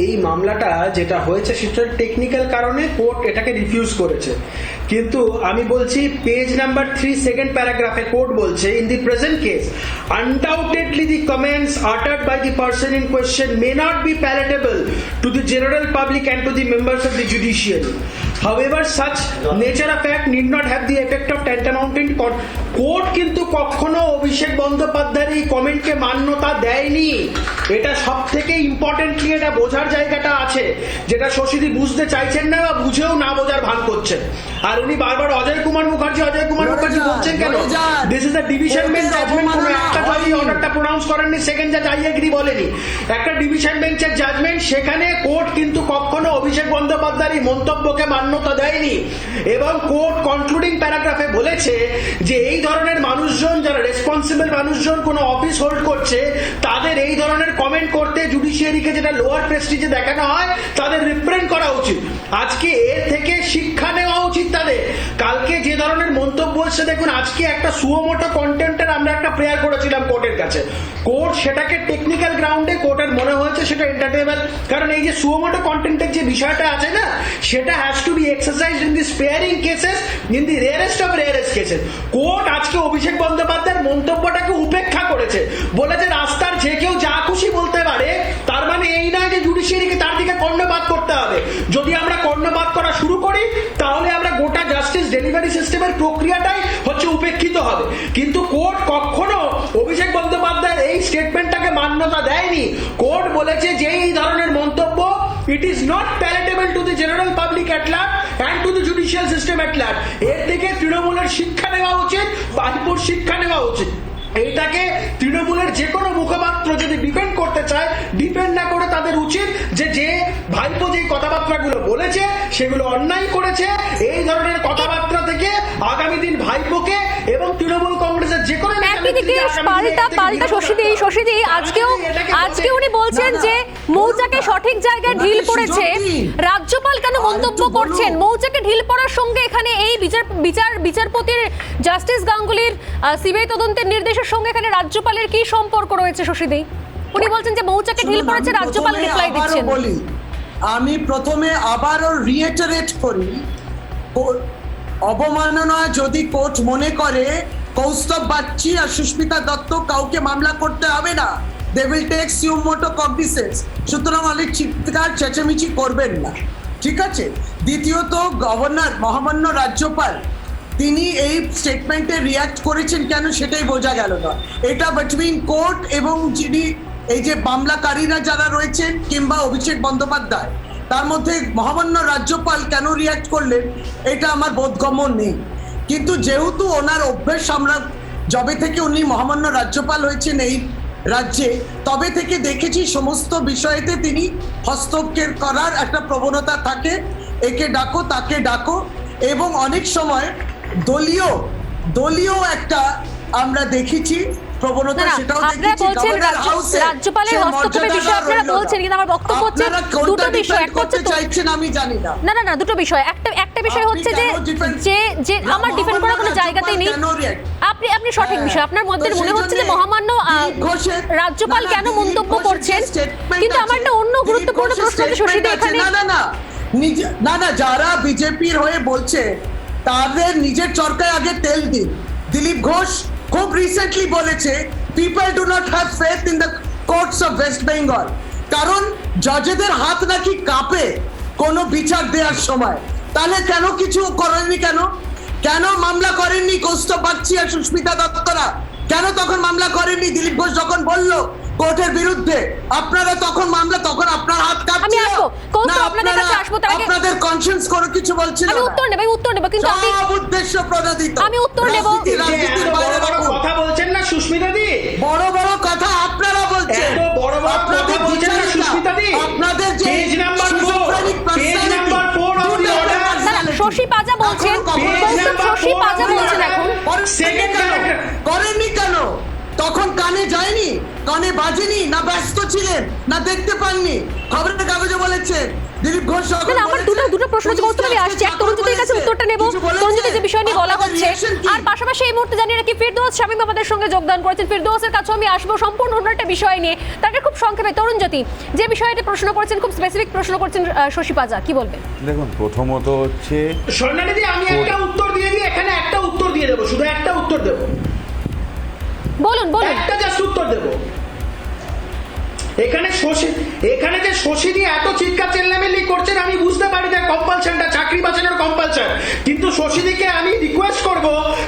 এই মামলাটা যেটা হয়েছে সেটা টেকনিক্যাল কারণে কোর্ট এটাকে রিফিউজ করেছে। কিন্তু আমি বলছি পেজ নাম্বার 3 সেকেন্ড প্যারাগ্রাফে কোর্ট বলছে in the present case undoubtedly the comments uttered by the person in question may not be palatable to the general public and to the members of the judiciary. However, such nature of act need not have the effect of tantamount in court. Court কিন্তু কখনো অভিষেক বন্দ্যোপাধ্যায়ের এই কমেন্টকে মান্যতা দেয়নি। এটা সব থেকে ইম্পর্টেন্টলি এটা বোঝার জায়গাটা আছে, যেটা শশীদি বুঝতে চাইছেন না বা বুঝেও না বোঝার ভান করছেন। আর উনি বারবার অজয় কুমার মুখার্জি বলছেন কেন? This is a division bench judgment. কোনো একটা জাজ অর্ডারটা প্রোনাউন্স করেননি, সেকেন্ড জাজ আই এগ্রি বলেনি, একটা ডিভিশন বেঞ্চের জাজমেন্ট। সেখানে কোর্ট কিন্তু কখনো অভিষেক বন্দ্যোপাধ্যায়ের এই মন্তব্যকে মান্যতা দেয়নি। এবং কোর্ট কনক্লুডিং প্যারাগ্রাফে বলেছে যে এই ধরনের মানুষজন, যারা রেসপন্সিবল মানুষজন কোনো অফিস হোল্ড করছে, তাদের এই ধরনের কমেন্ট করতে জুডিশিয়ারিকে যেটা লোয়ার প্রেস্টিজে দেখানো হয়, তাদের রিপ্রেন্ট করা উচিত। আজকে এর থেকে শিক্ষা নেওয়া উচিত তাদের। কালকে যে ধরনের মন্তব্য হচ্ছে দেখুন, আজকে একটা সুমোটো কন্টেন্টের আমরা একটা প্রেয়ার করেছিলাম কোর্টের কাছে। কোর্ট সেটাকে টেকনিক্যাল গ্রাউন্ডে কোর্টের মনে হয়েছে সেটা এন্টারটেইনমেন্ট, কারণ এই যে সুমোটো কন্টেন্টের যে বিষয়টা আছে না, সেটা has to be exercised in the sparing cases, in the rarest of rarest cases. Court আজকে অভিষেক বন্দ্যোপাধ্যায়ের মন্তব্যটাকে উপেক্ষা করেছে, বলেছে রাস্তার যে কেউ যা খুশি বলতে পারে, তার মানে এই নয় যে জুডিশিয়ারিকে তার দিকে কর্ণপাত করতে হবে। যদি আমরা কর্ণপাত করা শুরু করি, তাহলে আমরা গোটা জাস্টিস ডেলিভারি সিস্টেমের প্রক্রিয়াটাই হচ্ছে উপেক্ষিত হবে। কিন্তু কোর্ট কখনো অভিষেক বন্দ্যোপাধ্যায়ের এই স্টেটমেন্টটাকে মান্যতা দেয়নি। কোর্ট বলেছে যে এই ধরনের মন্তব্য it is not palatable to the general public at large and to the judicial system at large. এর থেকে তৃণমূলের শিক্ষা নেওয়া উচিত, বাজপুর শিক্ষা নেওয়া উচিত। এইটাকে তৃণমূলের যে কোনো মুখপাত্র যদি ডিপেন্ড করতে চায়, ডিপেন্ড না করে তাদের উচিত যে ভাইপো যে কথাবার্তাগুলো বলেছে সেগুলো অন্যায় করেছে, এই ধরনের কথাবার্তা থেকে আগামী দিন ভাইপোকে এবং তৃণমূল কংগ্রেসের যে কোনো এদিকে পাল্টা শশীদি আজকে উনি বলছেন যে মৌচাকে সঠিক জায়গায় ঢিল পড়েছে। রাজ্যপাল কেন মন্তব্য করছেন? মৌচাকে ঢিল পড়ার সঙ্গে এখানে এই বিচারপতির জাস্টিস গাঙ্গুলির সিবিআই তদন্তের নির্দেশের সঙ্গে এখানে রাজ্যপালের কি সম্পর্ক রয়েছে শশীদি? উনি বলছেন যে মৌচাকে ঢিল পড়েছে, রাজ্যপাল রিপ্লাই দিচ্ছেন। আমি প্রথমে আবারও রিইটারেট করি, অবমাননা যদি কোর্ট মনে করে কৌস্তব বাগচি আর সুস্মিতা দত্ত কাউকে মামলা করতে হবে না, দে উইল টেক সুমোটো কগনিসেন্স। সুতরাং অনেক চিৎকার চেঁচামেচি করবেন না, ঠিক আছে? দ্বিতীয়ত, গভর্নর মহামান্য রাজ্যপাল তিনি এই স্টেটমেন্টে রিয়াক্ট করেছেন কেন সেটাই বোঝা গেল না। এটা বিটুইন কোর্ট এবং যিনি এই যে মামলাকারীরা যারা রয়েছেন কিংবা অভিষেক বন্দ্যোপাধ্যায়, তার মধ্যে মহামান্য রাজ্যপাল কেন রিয়াক্ট করলেন এটা আমার বোধগম্য নেই। কিন্তু যেহেতু ওনার অভ্যেস, আমরা যবে থেকে উনি মহামান্য রাজ্যপাল হয়েছেন এই রাজ্যে, তবে থেকে দেখেছি সমস্ত বিষয়েতে তিনি হস্তক্ষেপ করার একটা প্রবণতা থাকে, একে ডাকো তাকে ডাকো, এবং অনেক সময় দলীয় একটা আমরা দেখেছি প্রবণতা, সেটাও দেখেছি গভর্নর হাউসে। রাজ্যপালের হস্তক্ষেপের বিষয়ে আপনারা বলছেন, কিন্তু আমার বক্তব্য হচ্ছে দুটো বিষয়। একটা হচ্ছে চাইছেন আমি জানি না, না দুটো বিষয়। একটা বিষয় হচ্ছে যে আমার ডিফেন্ড করার কোনো জায়গাতেই নেই। আপনি সঠিক বিষয়, আপনার মধ্যে মনে হচ্ছে যে মহামান্য রাজ্যপাল কেন মন্তব্য করছেন, কিন্তু আমার একটা অন্য গুরুত্বপূর্ণ প্রশ্ন আছে শশীদি এখানে। না যারা বিজেপির হয়ে বলছে তাদের নিজের চরকায় আগে তেল দিন। দিলীপ ঘোষ খুব রিসেন্টলি বলেছে people do not have faith in the courts of West Bengal, কারণ জজেদের হাত নাকি কাঁপে কোনো বিচার দেওয়ার সময়। তাহলে কেন কিছু করেননি? কেন মামলা করেননি কৌস্তব বাগচি আর সুস্মিতা দত্তরা? কেন তখন মামলা করেননি? দিলীপ ঘোষ যখন বলল কোর্টের বিরুদ্ধে, আপনারা তখন মামলা, তখন আপনার হাত কাঁপছিল না? আপনাদের কনসিয়েন্স করে কিছু বলছিল না? আমি উত্তর নেব কিন্তু আমি উদ্দেশ্য প্রণোদিত, আমি উত্তর নেব। রাজনীতির বাইরে কথা বলছেন না সুস্মিতা দি, বড় কথা আপনারা বলছেন, এত বড় কথা বলছেন না সুস্মিতা দি। আপনাদের যে page number 4 of the order, Shashi Panja বলছেন, শশী পাজা বলছেন এখন সেকেন্ড প্যারাগ্রাফ করেননি কেন? তখন কানে যায়নি, কানে বাজেনি, না ব্যস্ত ছিলেন, না দেখতে পাননি? খবরের কাগজে বলেছেন দিলীপ ঘোষ। আমার দুটো প্রশ্ন করতে আমি আসছি, এক তরুণজ্যোতির কাছে উত্তরটা নেব, তরুণজ্যোতি যে বিষয় নিয়ে বলা হচ্ছে। আর পাশাপাশি এই মুহূর্তে জানিয়ে রাখি ফিরদৌস শামীম আমাদের সঙ্গে যোগদান করেছেন। ফিরদৌসের কাছে আমি আসবো সম্পূর্ণ অন্য একটা বিষয় নিয়ে, তাকে খুব সংক্ষেপে তরুণজ্যোতি যে বিষয়টা প্রশ্ন করছেন, খুব স্পেসিফিক প্রশ্ন করছেন শশী পাজা, কি বলবেন? দেখুন, প্রথমত হচ্ছে স্বর্ণালী আমি একটা উত্তর দিয়ে দিই, এখানে একটা উত্তর দিয়ে দেবো, শুধু একটা উত্তর দেবো। বলুন একটা জাস্ট উত্তর দেব। এখানে যে শশীদি এত চিৎকার চেল্লামেল্লি করছেন, আমি বুঝতে পারি যে কম্পালশনটা, চাকরি বাঁচানোর কম্পালশন, কিন্তু শশীদিকে আমি রিকোয়েস্ট করব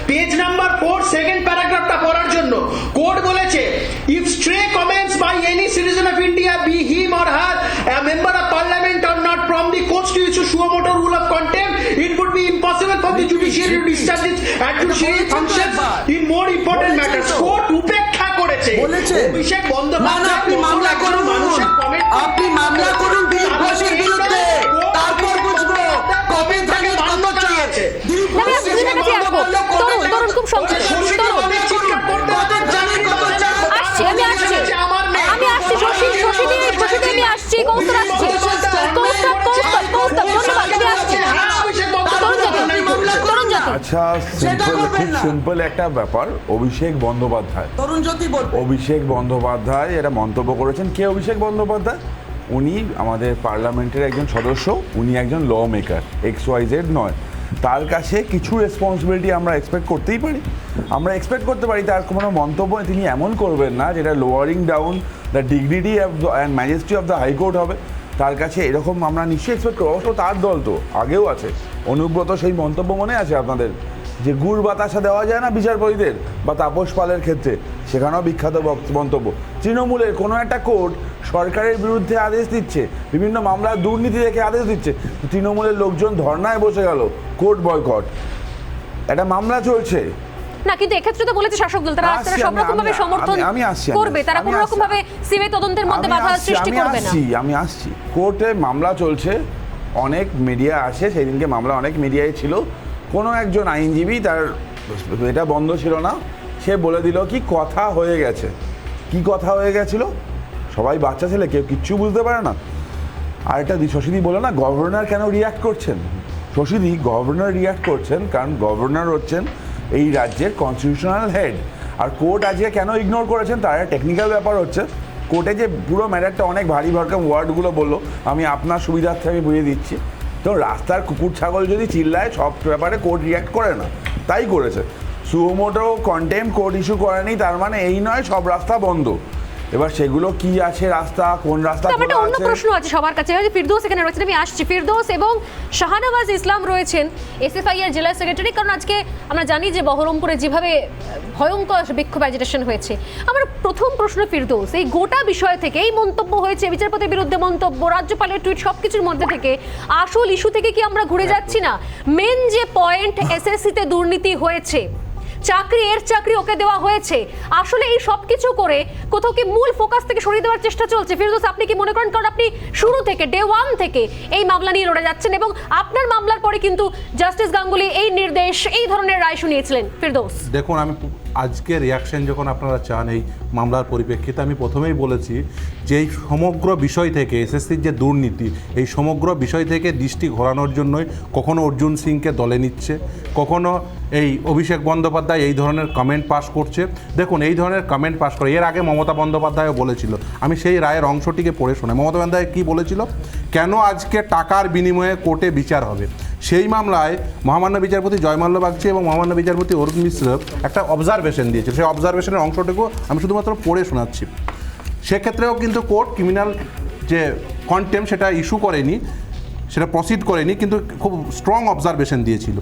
পেজ নাম্বার 4 সেকেন্ড প্যারাগ্রাফটা পড়ার জন্য। কোর্ট বলেছে, if stray comments by any citizen of India, be him or her a member of parliament or not, from the courts to issue suo motu rule of contempt, it would be impossible for the judiciary to discharge its judiciary functions in more important matters. Court উপেক্ষা করেছে অভিষেক বন্দ্যোপাধ্যায়। আপনি মামলা করুন দিলীপ ঘোষের বিরুদ্ধে, তারপর বুঝবো কবে থেকে বন্ধ চাইছে। দিলীপ ঘোষ খুব সংক্ষেপে আমি আসছি শশীদি আমি আসছি, কৌস্তব আসছি, আচ্ছা, খুব সিম্পল একটা ব্যাপার। অভিষেক বন্দ্যোপাধ্যায় এটা মন্তব্য করেছেন। কে অভিষেক বন্দ্যোপাধ্যায়? উনি আমাদের পার্লামেন্টের একজন সদস্য, উনি একজন ল মেকার, XYZ নয়। তার কাছে কিছু রেসপন্সিবিলিটি আমরা এক্সপেক্ট করতেই পারি, এক্সপেক্ট করতে পারি তার কোনো মন্তব্য তিনি এমন করবেন না যেটা lowering down the dignity and majesty of the high court হবে। তার কাছে এরকম আমরা নিশ্চয়ই এক্সপেক্ট করবো। অবশ্য তার দল তো আগেও আছে, অনুব্রত সেই মন্তব্য মনে আছে আপনাদের, যে গুড় বাতাসা দেওয়া যায় না বিচারপতিদের, বা তাপস পালের ক্ষেত্রে সেখানেও বিখ্যাত মন্তব্য। তৃণমূলের কোনো একটা কোর্ট সরকারের বিরুদ্ধে আদেশ দিচ্ছে, বিভিন্ন মামলার দুর্নীতি দেখে আদেশ দিচ্ছে, তৃণমূলের লোকজন ধর্নায় বসে গেল, কোর্ট বয়কট, একটা মামলা চলছে না, কিন্তু এক্ষেত্রে তো বলেছে শাসক দল তারা সব রকম ভাবে সমর্থন করবে, তারা কোনো রকম ভাবে সিবিআই তদন্তের মধ্যে বাধা সৃষ্টি করবে না। আমি আসছি, কোর্টে মামলা চলছে, অনেক মিডিয়া আসে, সেই দিনকে মামলা অনেক মিডিয়ায় ছিল, কোনো একজন আইনজীবী তার এটা বন্ধ ছিল না, সে বলে দিল কি কথা হয়ে গেছে। কি কথা হয়ে গেছিল? সবাই বাচ্চা ছেলে, কেউ কিচ্ছু বুঝতে পারে না। আর এটা শশীদি বলে না গভর্নর কেন রিয়্যাক্ট করছেন, শশীদি গভর্নর রিয়্যাক্ট করছেন কারণ গভর্নর হচ্ছেন এই রাজ্যের কনস্টিটিউশনাল হেড। আর কোর্ট আজকে কেন ইগনোর করেছেন তার একটা টেকনিক্যাল ব্যাপার হচ্ছে, কোর্টে যে পুরো ম্যাটারটা অনেক ভারী ভরকম ওয়ার্ডগুলো বললো, আমি আপনার সুবিধার্থে আমি বুঝিয়ে দিচ্ছি। তো রাস্তার কুকুর ছাগল যদি চিল্লায় সব ব্যাপারে কোর্ট রিয়্যাক্ট করে না, তাই করেছে। সুমোটো কন্টেম্প কোর্ট ইস্যু করেনি, তার মানে এই নয় সব রাস্তা বন্ধ। এবার সেগুলো কি আছে রাস্তা, কোন রাস্তা তো একটা অন্য প্রশ্ন আছে সবার কাছে, ফিরদৌস এখানে রয়েছেন, আমি আসছি। ফিরদৌস এবং শাহনওয়াজ ইসলাম রয়েছেন এসএফআই এর জেলা সেক্রেটারি। কারণ আজকে আমরা জানি যে বহরমপুরে যেভাবে ভয়ঙ্কর বিক্ষোভ অ্যাজিটেশন হয়েছে, আমার প্রথম প্রশ্ন ফিরদৌস, এই গোটা বিষয় থেকে এই মন্তব্য হয়েছে, বিচারপতির বিরুদ্ধে মন্তব্য, রাজ্যপালের টুইট, সবকিছুর মধ্যে থেকে আসল ইস্যু থেকে কি আমরা ঘুরে যাচ্ছি না? মেন যে পয়েন্ট, এসএসসিতে দুর্নীতি হয়েছে, চাকরি ওকে দেওয়া হয়েছে, আসলে এই সব কিছু করে কোথাও কি মূল ফোকাস থেকে সরিয়ে দেওয়ার চেষ্টা চলছে? ফিরদৌস, আপনি কি মনে করেন, কারণ আপনি শুরু থেকে ডে ওয়ান থেকে এই মামলা নিয়ে লড়ে যাচ্ছেন এবং আপনার মামলার পরে কিন্তু জাস্টিস গাঙ্গুলি এই নির্দেশ, এই ধরনের রায় শুনিয়েছিলেন। ফিরদৌস, দেখুন, আমি আজকে রিয়াকশন যখন আপনারা চান এই মামলার পরিপ্রেক্ষিতে, আমি প্রথমেই বলেছি যে এই সমগ্র বিষয় থেকে এসএসসির যে দুর্নীতি, এই সমগ্র বিষয় থেকে দৃষ্টি ঘোরানোর জন্যই কখনো অর্জুন সিংকে দলে নিচ্ছে, কখনো এই অভিষেক বন্দ্যোপাধ্যায় এই ধরনের কমেন্ট পাস করছে। দেখুন, এই ধরনের কমেন্ট পাস করে এর আগে মমতা বন্দ্যোপাধ্যায়ও বলেছিল, আমি সেই রায়ের অংশটিকে পড়ে শোনাই। মমতা বন্দ্যোপাধ্যায় কী বলেছিল, কেন আজকে টাকার বিনিময়ে কোর্টে বিচার হবে। সেই মামলায় মহামান্য বিচারপতি জয়মাল্য বাগচি এবং মহামান্য বিচারপতি অরুণ মিশ্র একটা অবজারভেশন দিয়েছে, সেই অবজারভেশনের অংশটুকু আমি শুধুমাত্র পড়ে শোনাচ্ছি। সেক্ষেত্রেও কিন্তু কোর্ট ক্রিমিনাল যে কন্টেম্প সেটা ইস্যু করেনি, সেটা প্রসিড করেনি, কিন্তু খুব স্ট্রং অবজারভেশন দিয়েছিল।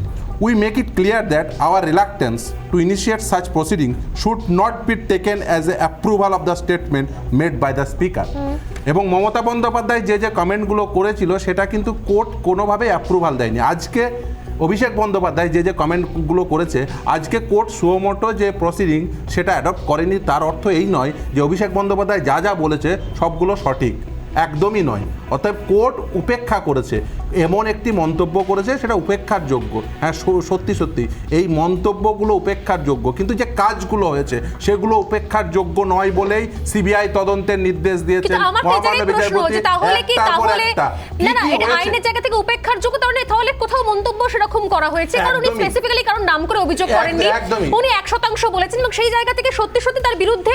We make it clear that our reluctance to initiate such proceeding should not be taken as a approval of the statement made by the speaker. এবং মমতা বন্দ্যোপাধ্যায় যে কমেন্টগুলো করেছিল সেটা কিন্তু কোর্ট কোনোভাবে অ্যাপ্রুভাল দেয়নি। আজকে অভিষেক বন্দ্যোপাধ্যায় যে কমেন্টগুলো করেছে, আজকে কোর্ট সুমোটো যে প্রসিডিং সেটা অ্যাডপ্ট করেনি। তার অর্থ এই নয় যে অভিষেক বন্দ্যোপাধ্যায় যা বলেছে সবগুলো সঠিক, একদমই নয়। অতএব কোর্ট উপেক্ষা করেছে, এমন একটি মন্তব্য করেছে সেটা উপেক্ষার যোগ্য। হ্যাঁ, সত্যি এই মন্তব্যগুলো উপেক্ষার যোগ্য, কিন্তু যে কাজগুলো হয়েছে সেগুলো উপেক্ষার যোগ্য নয় বলেই সিবিআই তদন্তের নির্দেশ দিয়েছেন মহামান্য বিচারপতি। আইনের জায়গা থেকে উপেক্ষার যোগ্য, তাহলে কোথাও মন্তব্য সেরকম করা হয়েছে, কারণ উনি স্পেসিফিক্যালি কারণ নাম করে অভিযোগ করেননি, উনি 100% বলেছেন এবং সেই জায়গা থেকে সত্যি তার বিরুদ্ধে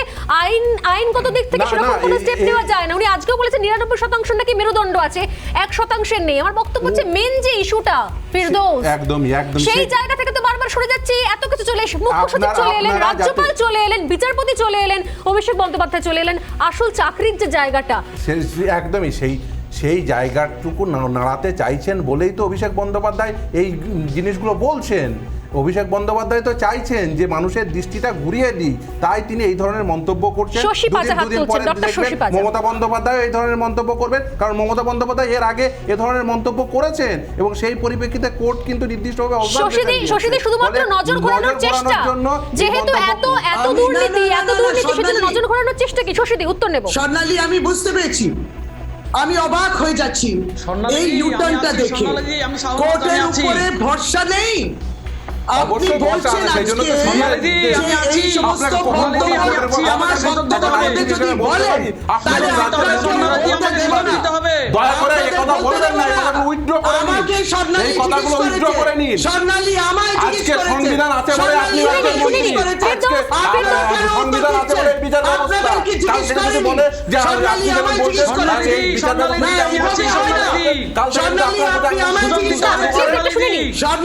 আইনগত দিক থেকে সেরকম কোনো স্টেপ নেওয়া যায় না। উনি আজকেও বলেছেন 99% নাকি মেরুদণ্ড আছে, 1% নেই। আমার বক্তব্য হচ্ছে মেন যে ইস্যুটা ফিরদৌস, একদমই সেই জায়গা থেকে তো বারবার সরে যাচ্ছে। এত কিছু চলে এসে মুখ্য সচিব চলে এলেন, রাজ্যপাল চলে এলেন, বিচারপতি চলে এলেন, অভিষেক বন্দ্যোপাধ্যায় চলে এলেন, আসল চাকরির যে জায়গাটা একদমই সেই জায়গাটুকু নাড়াতে চাইছেন বলেই তো অভিষেক বন্দ্যোপাধ্যায় এই জিনিসগুলো বলছেন। অভিষেক বন্দ্যোপাধ্যায় তো চাইছেন যে মানুষের দৃষ্টিটা ঘুরিয়ে দিই, তাই তিনি এই ধরনের মন্তব্য করছেন। দুদিন পরে দেখবেন মমতা বন্দ্যোপাধ্যায় এই ধরনের মন্তব্য করবেন, কারণ মমতা বন্দ্যোপাধ্যায় এর আগে এ ধরনের মন্তব্য করেছেন এবং সেই পরিপ্রেক্ষিতে কোর্ট কিন্তু নির্দিষ্টভাবে শুধুমাত্র নজর ঘোরানোর চেষ্টা, যেহেতু এত দুর্নীতি সেজন্য নজর ঘোরানোর চেষ্টা কি? শশীদি, উত্তর নেব। স্বর্ণালী, আমি বুঝতে পেরেছি, আমি অবাক হয়ে যাচ্ছি এই ইউটার্নটা দেখে। কোর্টের উপরে ভরসা নেই। আপনি বলছেন আজকে এই সমস্ত বক্তব্য আমার বক্তব্যের মধ্যে যদি বলেন তাহলে আপনার জন্য বলতে দেব না। দয়া করে এই কথা বলবেন না, এই কথা উইথড্র করে নিন। আমাকে স্বর্ণালী এই কথাগুলো উইথড্র করে নিন। স্বর্ণালী আমায় জিজ্ঞেস করেছে, আজকে সংবিধান আছে বলে আপনি রাজ্যের মন্ত্রী, আজকে সংবিধান আছে বলে বিচার ব্যবস্থা, কাল থেকে যদি বলে যে আপনি যেমন বলছেন এই বিচার ব্যবস্থা কাল থেকে আপনি আমায় জিজ্ঞেস করেছেন।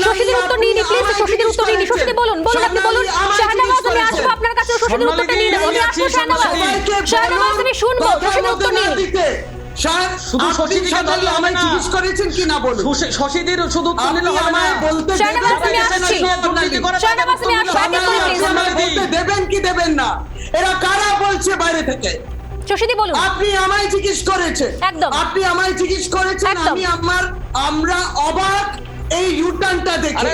শশীদের উত্তর নিন প্লিজ, শশীদের উত্তর নিন। শশীদি বলুন, আপনি বলুন। শাহনওয়াজ, আমি আসবো আপনার কাছে, শশীদের উত্তরটা নিয়ে নেব। আমি আসবো শাহনওয়াজ, আমি শুনবো শশীদের উত্তর নিন। শুধু শশীদি আমায় জিজ্ঞেস করেছেন কি না বলুন। শশীদের শুধু উত্তর নিলে হবে না, বলতে দেবেন কি দেবেন না, এরা কারা বলছে বাইরে থেকে? শশীদি বলুন। আপনি আমায় জিজ্ঞেস করেছেন, একদম আপনি আমায় জিজ্ঞেস করেছেন, আমরা অবাক এই ইউটার্নটা দেখে।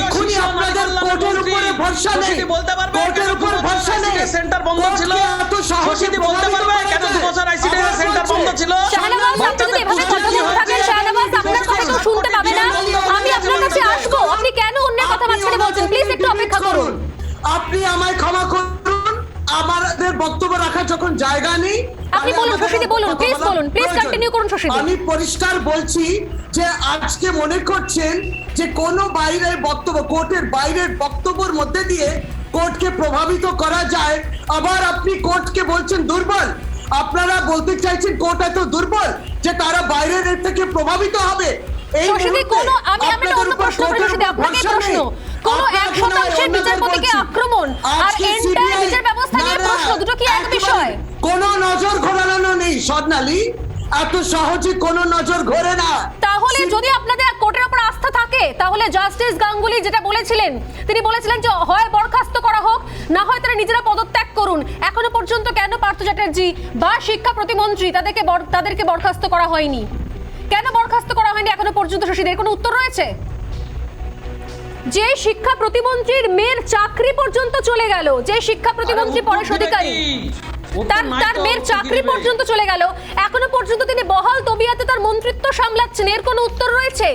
এখনি আপনাদের কোর্টের উপরে ভরসা নেই, কোর্টের উপর ভরসা নেই। সেন্টার বন্ধ ছিল, এত সাহসী বলতে পারবে কেন 2 বছর আইসিডি সেন্টার বন্ধ ছিল? শাহনওয়াজ, আপনি যদি এভাবে কথা বলতে থাকেন, শাহনওয়াজ আপনার কথা কেউ শুনতে পাবে না। আমি আপনার কাছে আসবো, আপনি কেন অন্যের কথা মাঝখানে বলছেন? প্লিজ একটু অপেক্ষা করুন। আপনি আমায় ক্ষমা যখন জায়গা নেই আপনি বলুন, শশীদি বলুন, প্লিজ বলুন, প্লিজ কন্টিনিউ করুন শশীদি। আমি পরিষ্কার বলছি যে আজকে মনে করছেন যে কোনো বাইরের বক্তব্য, কোর্টের বাইরের বক্তব্যের মধ্যে দিয়ে কোর্টকে প্রভাবিত করা যায়। আবার আপনি কোর্টকে বলছেন দুর্বল। আপনারা বলতে চাইছেন কোর্ট এত দুর্বল যে তারা বাইরের এর থেকে প্রভাবিত হবে। এই শশীদি, মুহূর্তে কোনো আমি আপনাদের অন্য উপর প্রশ্ন করি কোর্টের শশীদি, উপর আপনাকে ভরসা প্রশ্ন, নেই। কোনো আপনার এক কোনো শতাংশের অন্যদের বিচারপতিকে বলছি। আক্রমণ আর আজকে এন্টায়ার CBI বিচার ব্যবস্থা নিয়ে না, না, প্রশ্ন, দুটো কি এক একেবারে বিষয়? কোনো নজর ঘোরানো নেই স্বর্ণালী, এত সহজে কোনো নজর ঘোরে না। তাহলে যদি আপনাদের কোর্টের উপর আস্থা থাকে, তাহলে জাস্টিস গাঙ্গুলি যেটা বলেছিলেন, তিনি বলেছিলেন যে হয় বরখাস্ত করা হোক, না হয় তারা নিজেরা পদত্যাগ করুন। এখনো পর্যন্ত কেন পার্থ চ্যাটার্জি বা শিক্ষা প্রতিমন্ত্রী তাদেরকে বরখাস্ত করা হয়নি? কেন বরখাস্ত করা হয়নি এখনো পর্যন্ত? শশীদের কোনো উত্তর রয়েছে? যে শিক্ষা প্রতিমন্ত্রীর মেয়ের চাকরি পর্যন্ত চলে গেল, যে শিক্ষা প্রতিমন্ত্রী পরেশ অধিকারী, তার মেয়ের চাকরি পর্যন্ত চলে গেল, এখনো পর্যন্ত তিনি বহাল তবিয়াতে তার মন্ত্রিত্ব সামলাচ্ছেন, এর কোনো উত্তর রয়েছে?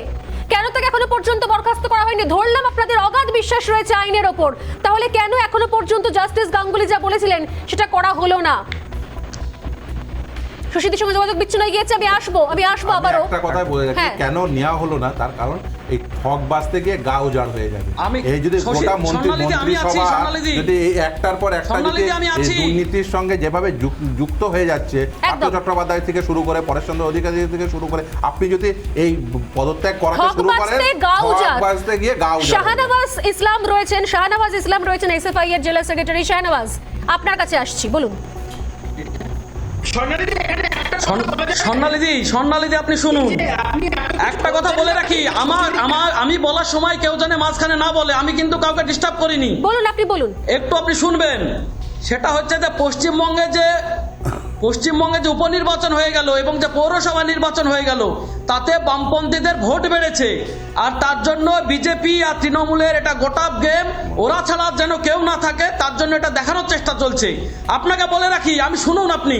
কেন তাকে এখনো পর্যন্ত বরখাস্ত করা হয়নি? ধরলাম আপনাদের অগাধ বিশ্বাস রয়েছে আইনের ওপর, তাহলে কেন এখনো পর্যন্ত জাস্টিস গাঙ্গুলি যা বলেছিলেন সেটা করা হলো না? শশীদের সঙ্গে যোগাযোগ বিচ্ছিন্ন হয়ে গিয়েছে। আমি আসবো আবারও। একটা কথাই বলে যাচ্ছি, হ্যাঁ। কেন নেওয়া হলো না তার কারণ এই ঠক বাজতে গিয়ে গা উজাড় হয়ে যাবে। এই যদি গোটা মন্ত্রিসভা যদি এই একটার পর একটা যদি এই দুর্নীতির সঙ্গে যেভাবে যুক্ত হয়ে যাচ্ছে, পার্থ চট্টোপাধ্যায় থেকে শুরু করে পরেশচন্দ্র অধিকারী থেকে শুরু করে, আপনি যদি এই পদত্যাগ করাতে শুরু করেন, ঠক বাজতে গিয়ে গা উজাড়। শাহনওয়াজ ইসলাম রয়েছেন এসএফআই এর জেলা সেক্রেটারি। শাহনওয়াজ, আপনার কাছে আসছি, বলুন। স্বর্ণালীদি আপনি শুনুন, একটা কথা বলে রাখি, আমি বলার সময় কেউ যেন মাঝখানে না বলে, আমি কিন্তু কাউকে ডিস্টার্ব করিনি। বলুন, আপনি বলুন। একটু আপনি শুনবেন। সেটা হচ্ছে যে পশ্চিমবঙ্গে যে উপনির্বাচন হয়ে গেল এবং যে পৌরসভা নির্বাচন হয়ে গেল, তাতে বামপন্থীদের ভোট বেড়েছে, আর তার জন্য বিজেপি আর তৃণমূলের এটা গোটা গেম, ওরা ছাড়া যেন কেউ না থাকে, তার জন্য এটা দেখানোর চেষ্টা চলছে। আপনাকে বলে রাখি, আমি শুনুন, আপনি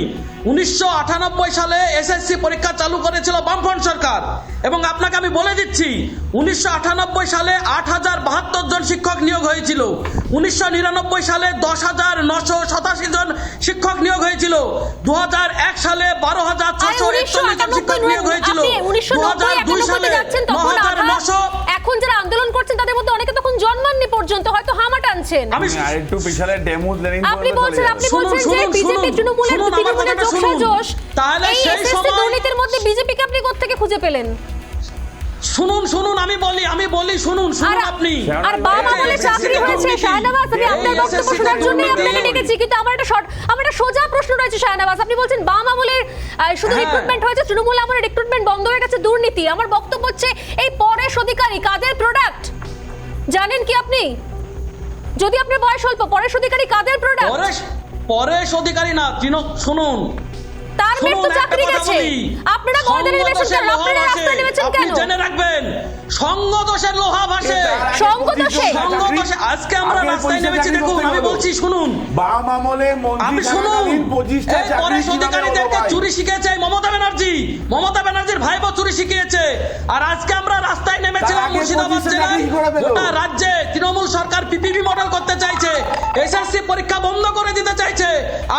1998 সালে এসএসসি পরীক্ষা চালু করেছিল বামফ্রন্ট সরকার, এবং আপনাকে আমি বলে দিচ্ছি 1998 সালে 8072 জন শিক্ষক নিয়োগ হয়েছিল, 1999 সালে 10,987 জন শিক্ষক নিয়োগ হয়েছিল, 2001 সালে 12,641 জন শিক্ষক নিয়োগ হয়েছিল, 2002 সালে 9,900। এখন যারা আন্দোলন করছেন তাদের মধ্যে অনেকে তখন জন্মাননি পর্যন্ত, হয়তো হামা টানছেন। আমি আরেকটু পিছনে ডেমো লেনিং আপনি বলছেন যে বিজেপি তৃণমূলের যোগসাজশ, তাহলে এই সেই এসএসসি সময় দুর্নীতির মধ্যে বিজেপিকে আপনি কোত্থেকে খুঁজে পেলেন? শুনুন, আমি বলি শুনুন আপনি। আর বাম আমলে চাকরি হয়েছে শাহনওয়াজ, আমি আপনার বক্তব্য শোনার জন্যই আপনাকে ডেকেছি, কিন্তু আমার একটা সোজা প্রশ্ন রয়েছে শাহনওয়াজ। আপনি বলছেন বাম আমলের শুধু রিক্রুটমেন্ট হয়েছে, তৃণমূল আমলের রিক্রুটমেন্ট বন্ধ হয়ে গেছে, দুর্নীতি। আমার বক্তব্য হচ্ছে এই পরেশ অধিকারী কাদের প্রোডাক্ট জানেন কি আপনি? যদি আপনার বয়স অল্প, পরেশ অধিকারী কাদের প্রোডাক্ট? পরেশ অধিকারী না, শুনুন, তার মেয়ে তো চাকরি গেছে, আপনারা ময়দানে নেমেছেন কেন? আপনারা রাস্তায় নেমেছেন কেন? জেনে রাখবেন, সঙ্গদোষের লোহা ভাসে। সঙ্গদোষে আজকে আমরা রাস্তায় নেমেছি, দেখুন, আমি বলছি শুনুন। বাম আমলে আমি শুনুন, পরেশ অধিকারীদেরকে চুরি শিখিয়েছে মমতা ব্যানার্জির ভাইপো চুরি শিখিয়েছে। আর আজকে আমরা রাস্তায় নেমেছিলাম মুর্শিদাবাদ জেলায়, গোটা রাজ্যে তৃণমূল সরকার পিপিপি মডেল করতে চাইছে, এসএসসি পরীক্ষা বন্ধ করে দিতে চাইছে,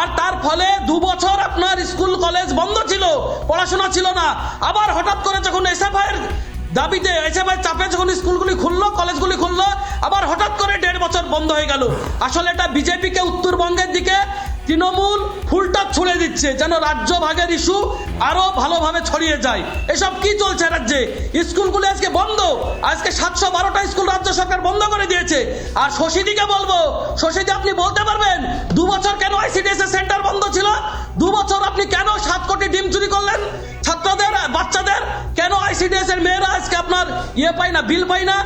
আর তার ফলে 2 বছর আপনার স্কুল কলেজ বন্ধ ছিল, পড়াশোনা ছিল না। আবার হঠাৎ করে যখন এসএফআই এর দাবিতে, এসএফআই চাপে যখন স্কুলগুলি খুললো, কলেজগুলি খুললো, আবার হঠাৎ করে 1.5 বছর বন্ধ হয়ে গেল। আসলে এটা বিজেপিকে উত্তরবঙ্গের দিকে তৃণমূল ফুলটা ছুড়ে দিচ্ছে, যেন রাজ্য ভাগের ইস্যু আরো ভালোভাবে ছড়িয়ে যায়। এসব কি চলছে রাজ্যে? স্কুলগুলি আজকে বন্ধ, আজকে 712টা স্কুল রাজ্য সরকার বন্ধ করে দিয়েছে। আর শশীদিকে বলবো, শশীদি আপনি বলতে পারবেন 2 বছর কেন আইসিডিএস এর সেন্টার বন্ধ ছিল? 2 বছর আপনি কেন 7 কোটি ডিম চুরি করলেন ছাত্রদের, বাচ্চাদের? কেন আইসিডিএস এর মেয়েরা আজকে আপনার পায় না, বিল পায় না,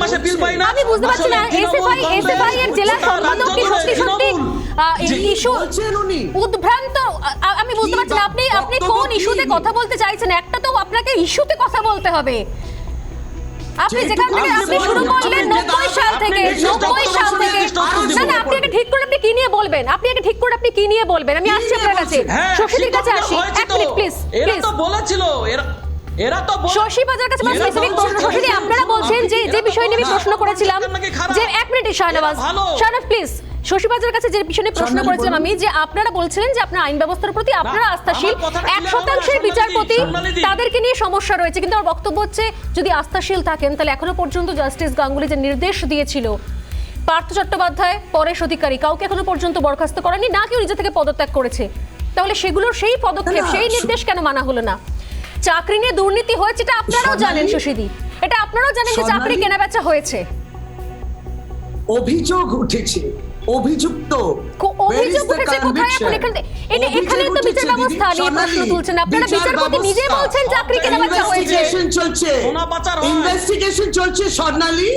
মাসে বিল পায় না? আমি বুঝতে পারছি না, এসএফআই এর জেলা সম্পাদক কি সত্যি ইস্যু উদ্ভ্রান্ত? আমি বুঝতে পারছি না আপনি কোন ইস্যুতে কথা বলতে চাইছেন। একটা তো আপনাকে ইস্যুতে কথা বলতে হবে। আপনি যেখান থেকে আপনি শুরু করলেন 90 সাল থেকে, না আপনি এটা ঠিক করে আপনি কি নিয়ে বলবেন, আমি আসছি আপনার কাছে, শশীদির কাছে আসি, এক মিনিট প্লিজ। এরা তো বলেছিল, এরা তো শশী বাজার কাছে স্পেসিফিক প্রশ্ন। শশীদি, আপনারা বলছেন যে বিষয় নিয়ে প্রশ্ন করেছিলাম, যে এক মিনিট শাহনওয়াজ প্লিজ, শশী পাজার কাছে যে পিছনে প্রশ্ন করেছিলাম আমি, যে আপনারা বলছিলেন যে আপনার আইন ব্যবস্থার প্রতি আপনারা আস্থাশীল, 1% বিচারপতি তাদেরকে নিয়ে সমস্যা রয়েছে, কিন্তু আমার বক্তব্য হচ্ছে যদি আস্থাশীল থাকেন তাহলে এখনো পর্যন্ত জাস্টিস গাঙ্গুলি যে নির্দেশ দিয়েছিল পার্থ চট্টোপাধ্যায়, পরেশ অধিকারী, কাউকে এখনো পর্যন্ত বরখাস্ত করেনি, না কেউ নিজে থেকে পদত্যাগ করেছে, তাহলে সেগুলোর সেই পদক্ষেপ সেই নির্দেশ কেন মানা হলো না? চাকরি নিয়ে দুর্নীতি হয়েছে এটা আপনারাও জানেন শশীদি, এটা আপনারাও জানেন যে চাকরি কেনাবেচা হয়েছে, অভিযোগ উঠেছে, অভিযুক্ত অভিযোগ উঠেছে কোথায়? এখন এখানে তো বিচার ব্যবস্থা নিয়ে প্রশ্ন তুলছেন আপনারা, বিচারপতি নিজে বলছেন চাকরি কেনাবেচা হয়েছে, ইনভেস্টিগেশন চলছে স্বর্ণালী,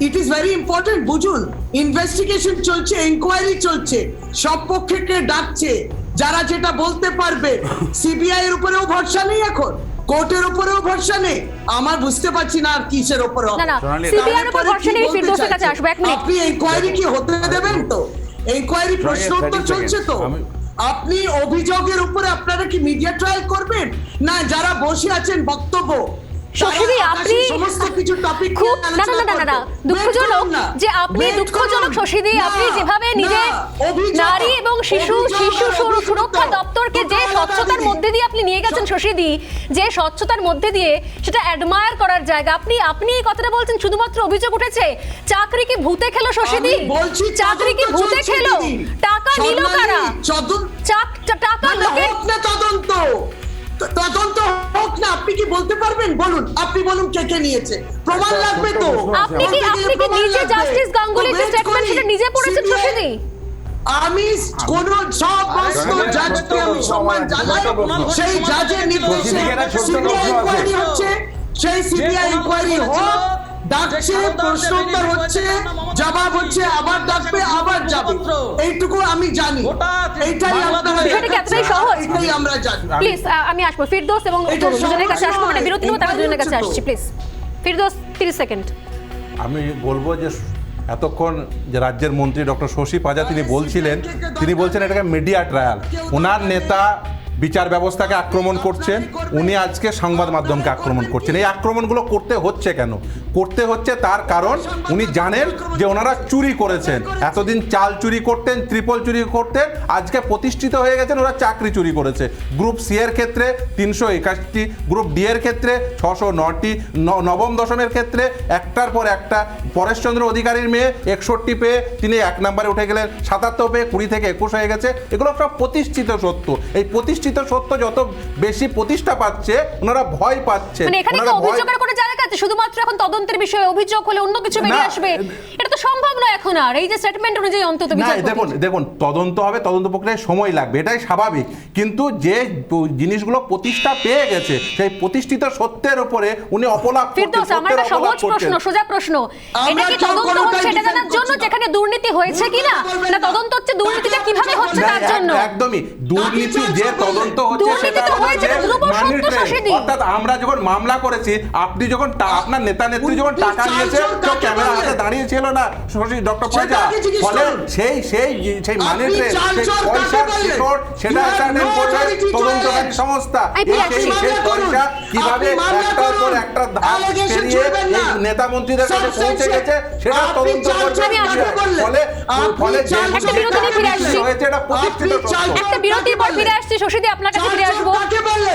ইট ইজ ভেরি ইম্পর্টেন্ট, বুঝুন, ইনভেস্টিগেশন চলছে, ইনকোয়ারি চলছে, সব পক্ষকে ডাকছে, যারা যেটা বলতে পারবে। সিবিআই এর উপরেও ভরসা নেই এখন, কোর্টের উপরেও ভরসা নেই, আমার বুঝতে পারছি না আর কিসের উপরে। না না সিবিআই এর উপর ভরসা নেই, ফিরদৌসের কাছে আসবো, এক মিনিট। আপনি ইনকোয়ারি কি হতে দেবেন তো? ইনকোয়ারি প্রশ্ন উত্তর চলছে তো, আপনি অভিযোগের উপরে আপনারা কি মিডিয়া ট্রায়াল করবেন, না যারা বসে আছেন বক্তব্য শশীদি আপনি সমস্ত কিছু টপিক খুব না দুঃখজনক যে আপনি দুঃখজনক শশীদি আপনি যেভাবে নিজে নারী এবং শিশু সুরক্ষা দপ্তরকে যে স্বচ্ছতার মধ্যে দিয়ে আপনি নিয়ে গেছেন শশীদি, যে স্বচ্ছতার মধ্যে দিয়ে সেটা অ্যাডমায়ার করার জায়গা, আপনি এই কথাটা বলছেন শুধুমাত্র অভিযোগ উঠেছে, চাকরি কি ভূতে খেলো শশীদি? চাকরি কি ভূতে খেলো? টাকা নিল কারা? টাকা লোকে তদন্ত তদন্ত হোক না, আপনি কি বলতে পারবেন? বলুন, আপনি বলুন কে কে নিয়েছে, প্রমাণ লাগবে তো। আপনি কি নিজে জাস্টিস গাঙ্গুলির যে স্টেটমেন্ট সেটা নিজে পড়েছেন শশীদি? আমি কোন সমস্ত জাজকে আমি সম্মান জানাই, সেই জাজের নির্দেশে সিবিআই ইনকোয়ারি হচ্ছে, সেই সিবিআই ইনকোয়ারি হোক, ডাকছে, প্রশ্ন উত্তর হচ্ছে, জবাব হচ্ছে, আবার ডাকবে, আবার যাবে, এইটুকু আমি জানি, এইটাই আপনারা, এতটাই সহজ, এইটাই আমরা জানি। প্লিজ আমি আসবো ফিরদৌস এবং দুজনের কাছে আসবো, মানে বিরতি নেব, তারপর দুজনের কাছে আসছি, প্লিজ ফিরদৌস 30 সেকেন্ড। আমি বলবো যে এতক্ষণ যে রাজ্যের মন্ত্রী ডক্টর শশী পাজা তিনি বলছেন এটাকে মিডিয়া ট্রায়াল, ওনার নেতা বিচার ব্যবস্থাকে আক্রমণ করছেন, উনি আজকে সংবাদ মাধ্যমকে আক্রমণ করছেন। এই আক্রমণগুলো করতে হচ্ছে কেন? করতে হচ্ছে তার কারণ উনি জানেন যে ওনারা চুরি করেছেন, এতদিন চাল চুরি করতেন, ত্রিপল চুরি করতেন, আজকে প্রতিষ্ঠিত হয়ে গেছেন ওরা চাকরি চুরি করেছে। গ্রুপ সি এর ক্ষেত্রে 381টি, গ্রুপ ডি এর ক্ষেত্রে 609টি, নবম দশমের ক্ষেত্রে একটার পর একটা, পরেশচন্দ্র অধিকারীর মেয়ে 61 পেয়ে তিনি 1 নম্বরে উঠে গেলেন, 77 পেয়ে 20 থেকে 21 হয়ে গেছে। এগুলো সব প্রতিষ্ঠিত সত্য। এই প্রতিষ্ঠিত সত্য যত বেশি প্রতিষ্ঠা পাচ্ছে ওনারা ভয় পাচ্ছে। মানে এখানে কি অভিযোগের কোনো জায়গা আছে? শুধুমাত্র এখন তদন্তের বিষয়ে অভিযোগ হলে অন্য কিছু বেরিয়ে আসবে, এটা তো সম্ভব নয় এখন আর, এই যে স্টেটমেন্ট অনুযায়ী অন্তত দেখুন তদন্ত হবে, তদন্ত প্রক্রিয়ায় সময় লাগবে, এটাই স্বাভাবিক, কিন্তু যে জিনিসগুলো প্রতিষ্ঠা পেয়ে গেছে সেই প্রতিষ্ঠিত সত্যের উপরে উনি অপলাপ করছেন। আমার একটা সহজ প্রশ্ন, সোজা প্রশ্ন, এটা কি তদন্ত হচ্ছে এটা জানার জন্য যেখানে দুর্নীতি হয়েছে কিনা, না তদন্ত হচ্ছে দুর্নীতিটা কিভাবে হচ্ছে তার জন্য? একদমই দুর্নীতি যে তদন্ত হচ্ছে সেটা অর্থাৎ আমরা যখন মামলা করেছি, আপনি যখন আপনার নেতা নেত্রী যখন টাকা নিয়েছে তো ক্যামেরা হাতে দাঁড়িয়ে ছিল না শশী ডক্টর পাজা, ফলে সেই মানি ট্রেল, সেই পয়সার রেকর্ড সেটা অ্যাটেন্ড করবে তদন্তকারী সংস্থা। সেই পয়সা কিভাবে একটার পর একটা ধাপ পেরিয়ে এই নেতা মন্ত্রীদের কাছে পৌঁছে গেছে সেটা তদন্ত করবে। ফলে যে হয়েছে এটা প্রতিষ্ঠিত সত্য। একটা বিরতির পর ফিরে আসছি শশীদি, আপনার কাছে ফিরে আসবো।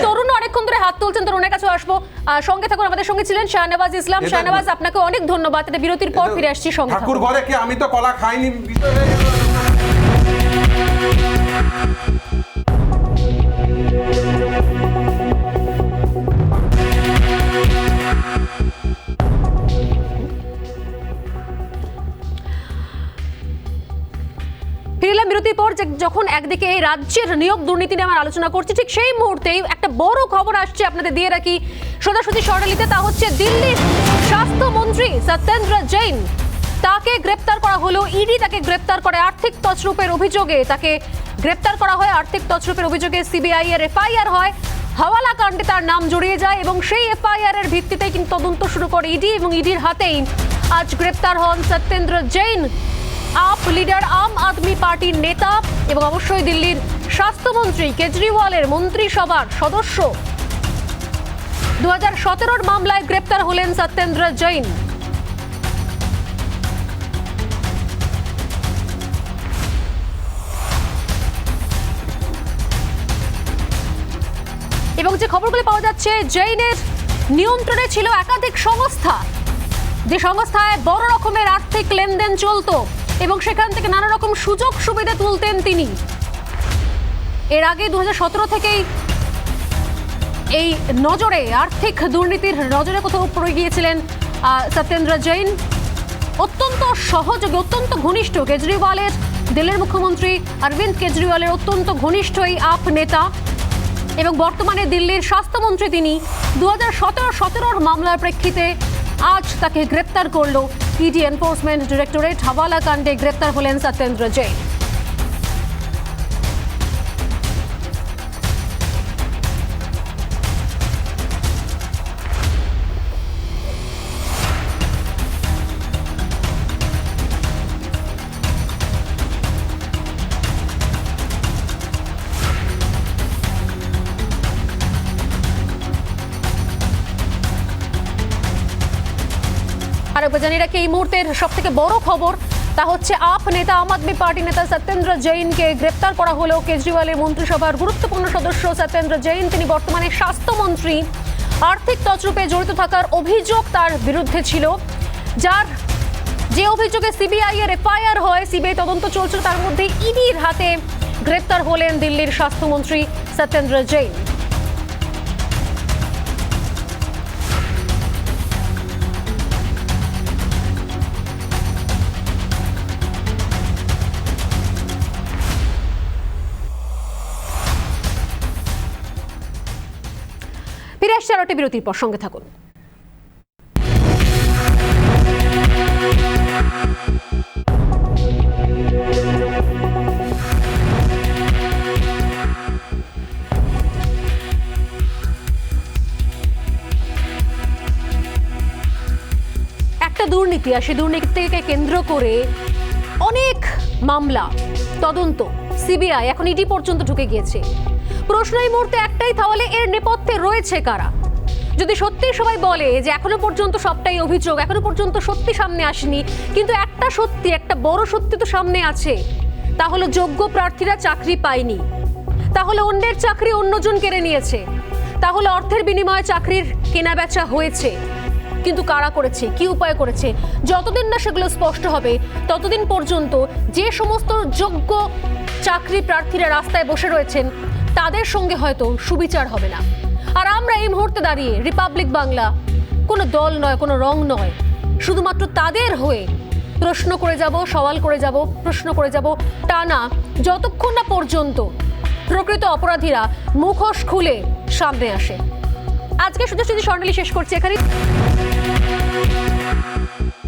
তরুণ অনেকক্ষণ ধরে হাত তুলছেন, তরুণের কাছে আসবো। সঙ্গে থাকুন, আমাদের সঙ্গে ছিলেন শাহনওয়াজ ইসলাম। শাহনওয়াজ, আপনাকে অনেক ধন্যবাদ। এটা বিরতির পর ফিরে আসছি, সঙ্গে ঠাকুর ঘরে কি আমি তো কলা খাইনি। ফিরলাম বিরতির পর। যখন একদিকে এই রাজ্যের নিয়োগ দুর্নীতি নিয়ে আমরা আলোচনা করছি, ঠিক সেই মুহূর্তেই একটা বড় খবর আসছে আপনাদের দিয়ে রাখি সোজাসুজি স্বর্ণালীতে। তা হচ্ছে দিল্লির স্বাস্থ্যমন্ত্রী সত্যেন্দ্র জৈন, তাকে গ্রেপ্তার করা হলো। ইডি তাকে গ্রেপ্তার করে আর্থিক তছরূপের অভিযোগে, তাকে গ্রেপ্তার করা হয় আর্থিক তছরূপের অভিযোগে। সিবিআই এর এফআইআর হয়, হাওয়ালা কাণ্ডে তার নাম জড়িয়ে যায় এবং সেই এফআইআর এর ভিত্তিতেই কিন্তু তদন্ত শুরু করে ইডি, এবং ইডির হাতেই আজ গ্রেপ্তার হন সত্যেন্দ্র জৈন, আপ লিডার, আম আদমি পার্টির নেতা এবং অবশ্যই দিল্লির স্বাস্থ্যমন্ত্রী কেজরিওয়ালের মন্ত্রিসভার সদস্য। 2017 মামলায় গ্রেপ্তার হলেন সত্যেন্দ্র জৈন। যে খবরগুলো পাওয়া যাচ্ছে, জৈনের নিয়ন্ত্রণে ছিল একাধিক সংস্থা, যে সংস্থায় বড় রকমের আর্থিক লেনদেন চলতো এবং সেখান থেকে নানা রকম সুযোগ সুবিধা তুলতেন তিনি। এর আগে 2017 থেকেই এই নজরে, আর্থিক দুর্নীতির নজরে কোথাও পড়ে গিয়েছিলেন সত্যেন্দ্র জৈন। অত্যন্ত সহযোগী, অত্যন্ত ঘনিষ্ঠ কেজরিওয়ালের, দিল্লির মুখ্যমন্ত্রী অরবিন্দ কেজরিওয়ালের অত্যন্ত ঘনিষ্ঠ এই আপ নেতা এবং বর্তমানে দিল্লির স্বাস্থ্যমন্ত্রী তিনি। 2017 মামলার প্রেক্ষিতে আজ তাকে গ্রেপ্তার করল ইডি এনফোর্সমেন্ট ডিরেক্টরেট। হাওয়ালা কাণ্ডে গ্রেপ্তার হলেন সত্যেন্দ্র জৈন। আর জানিয়ে রাখি, এই মুহূর্তের সব থেকে বড় খবর তা হচ্ছে আপ নেতা, আম আদমি পার্টি নেতা সত্যেন্দ্র জৈনকে গ্রেপ্তার করা হলো। কেজরিওয়ালের মন্ত্রিসভার গুরুত্বপূর্ণ সদস্য সত্যেন্দ্র জৈন, তিনি বর্তমানে স্বাস্থ্যমন্ত্রী। আর্থিক তছরূপে জড়িত থাকার অভিযোগ তার বিরুদ্ধে ছিল, যে অভিযোগে সিবিআই এর এফআইআর হয়, সিবিআই তদন্ত চলছিল, তার মধ্যে ইডির হাতে গ্রেপ্তার হলেন দিল্লির স্বাস্থ্যমন্ত্রী সত্যেন্দ্র জৈন। ফিরে আসছে আরো একটি বিরতির পর, সঙ্গে থাকুন। একটা দুর্নীতি, আর সেই দুর্নীতিকে কেন্দ্র করে অনেক মামলা, তদন্ত, সিবিআই, এখন ইডি পর্যন্ত ঢুকে গিয়েছে। প্রশ্ন এই মুহূর্তে একটাই, তাহলে এর নেপথ্যে রয়েছে কারা? যদি সত্যি সবাই বলে যে এখনো পর্যন্ত সবটাই অভিযোগ, এখনো পর্যন্ত সত্যি সামনে আসেনি, কিন্তু একটা সত্যি, একটা বড় সত্যি তো সামনে আছে, তাহলে যোগ্য প্রার্থীরা চাকরি পায়নি, তাহলে অন্যের চাকরি অন্যজন কেড়ে নিয়েছে, তাহলে অর্থের বিনিময়ে চাকরির কেনা বেচা হয়েছে। কিন্তু কারা করেছে, কি উপায় করেছে, যতদিন না সেগুলো স্পষ্ট হবে ততদিন পর্যন্ত যে সমস্ত যোগ্য চাকরি প্রার্থীরা রাস্তায় বসে রয়েছেন তাদের সঙ্গে হয়তো সুবিচার হবে না। আর আমরা এই মুহূর্তে দাঁড়িয়ে রিপাবলিক বাংলা কোনো দল নয়, কোনো রং নয়, শুধুমাত্র তাদের হয়ে প্রশ্ন করে যাব, সওয়াল করে যাব, প্রশ্ন করে যাব টানা, যতক্ষণ না পর্যন্ত প্রকৃত অপরাধীরা মুখোশ খুলে সামনে আসে। আজকে শুধু স্বর্ণালী শেষ করছি এখানে।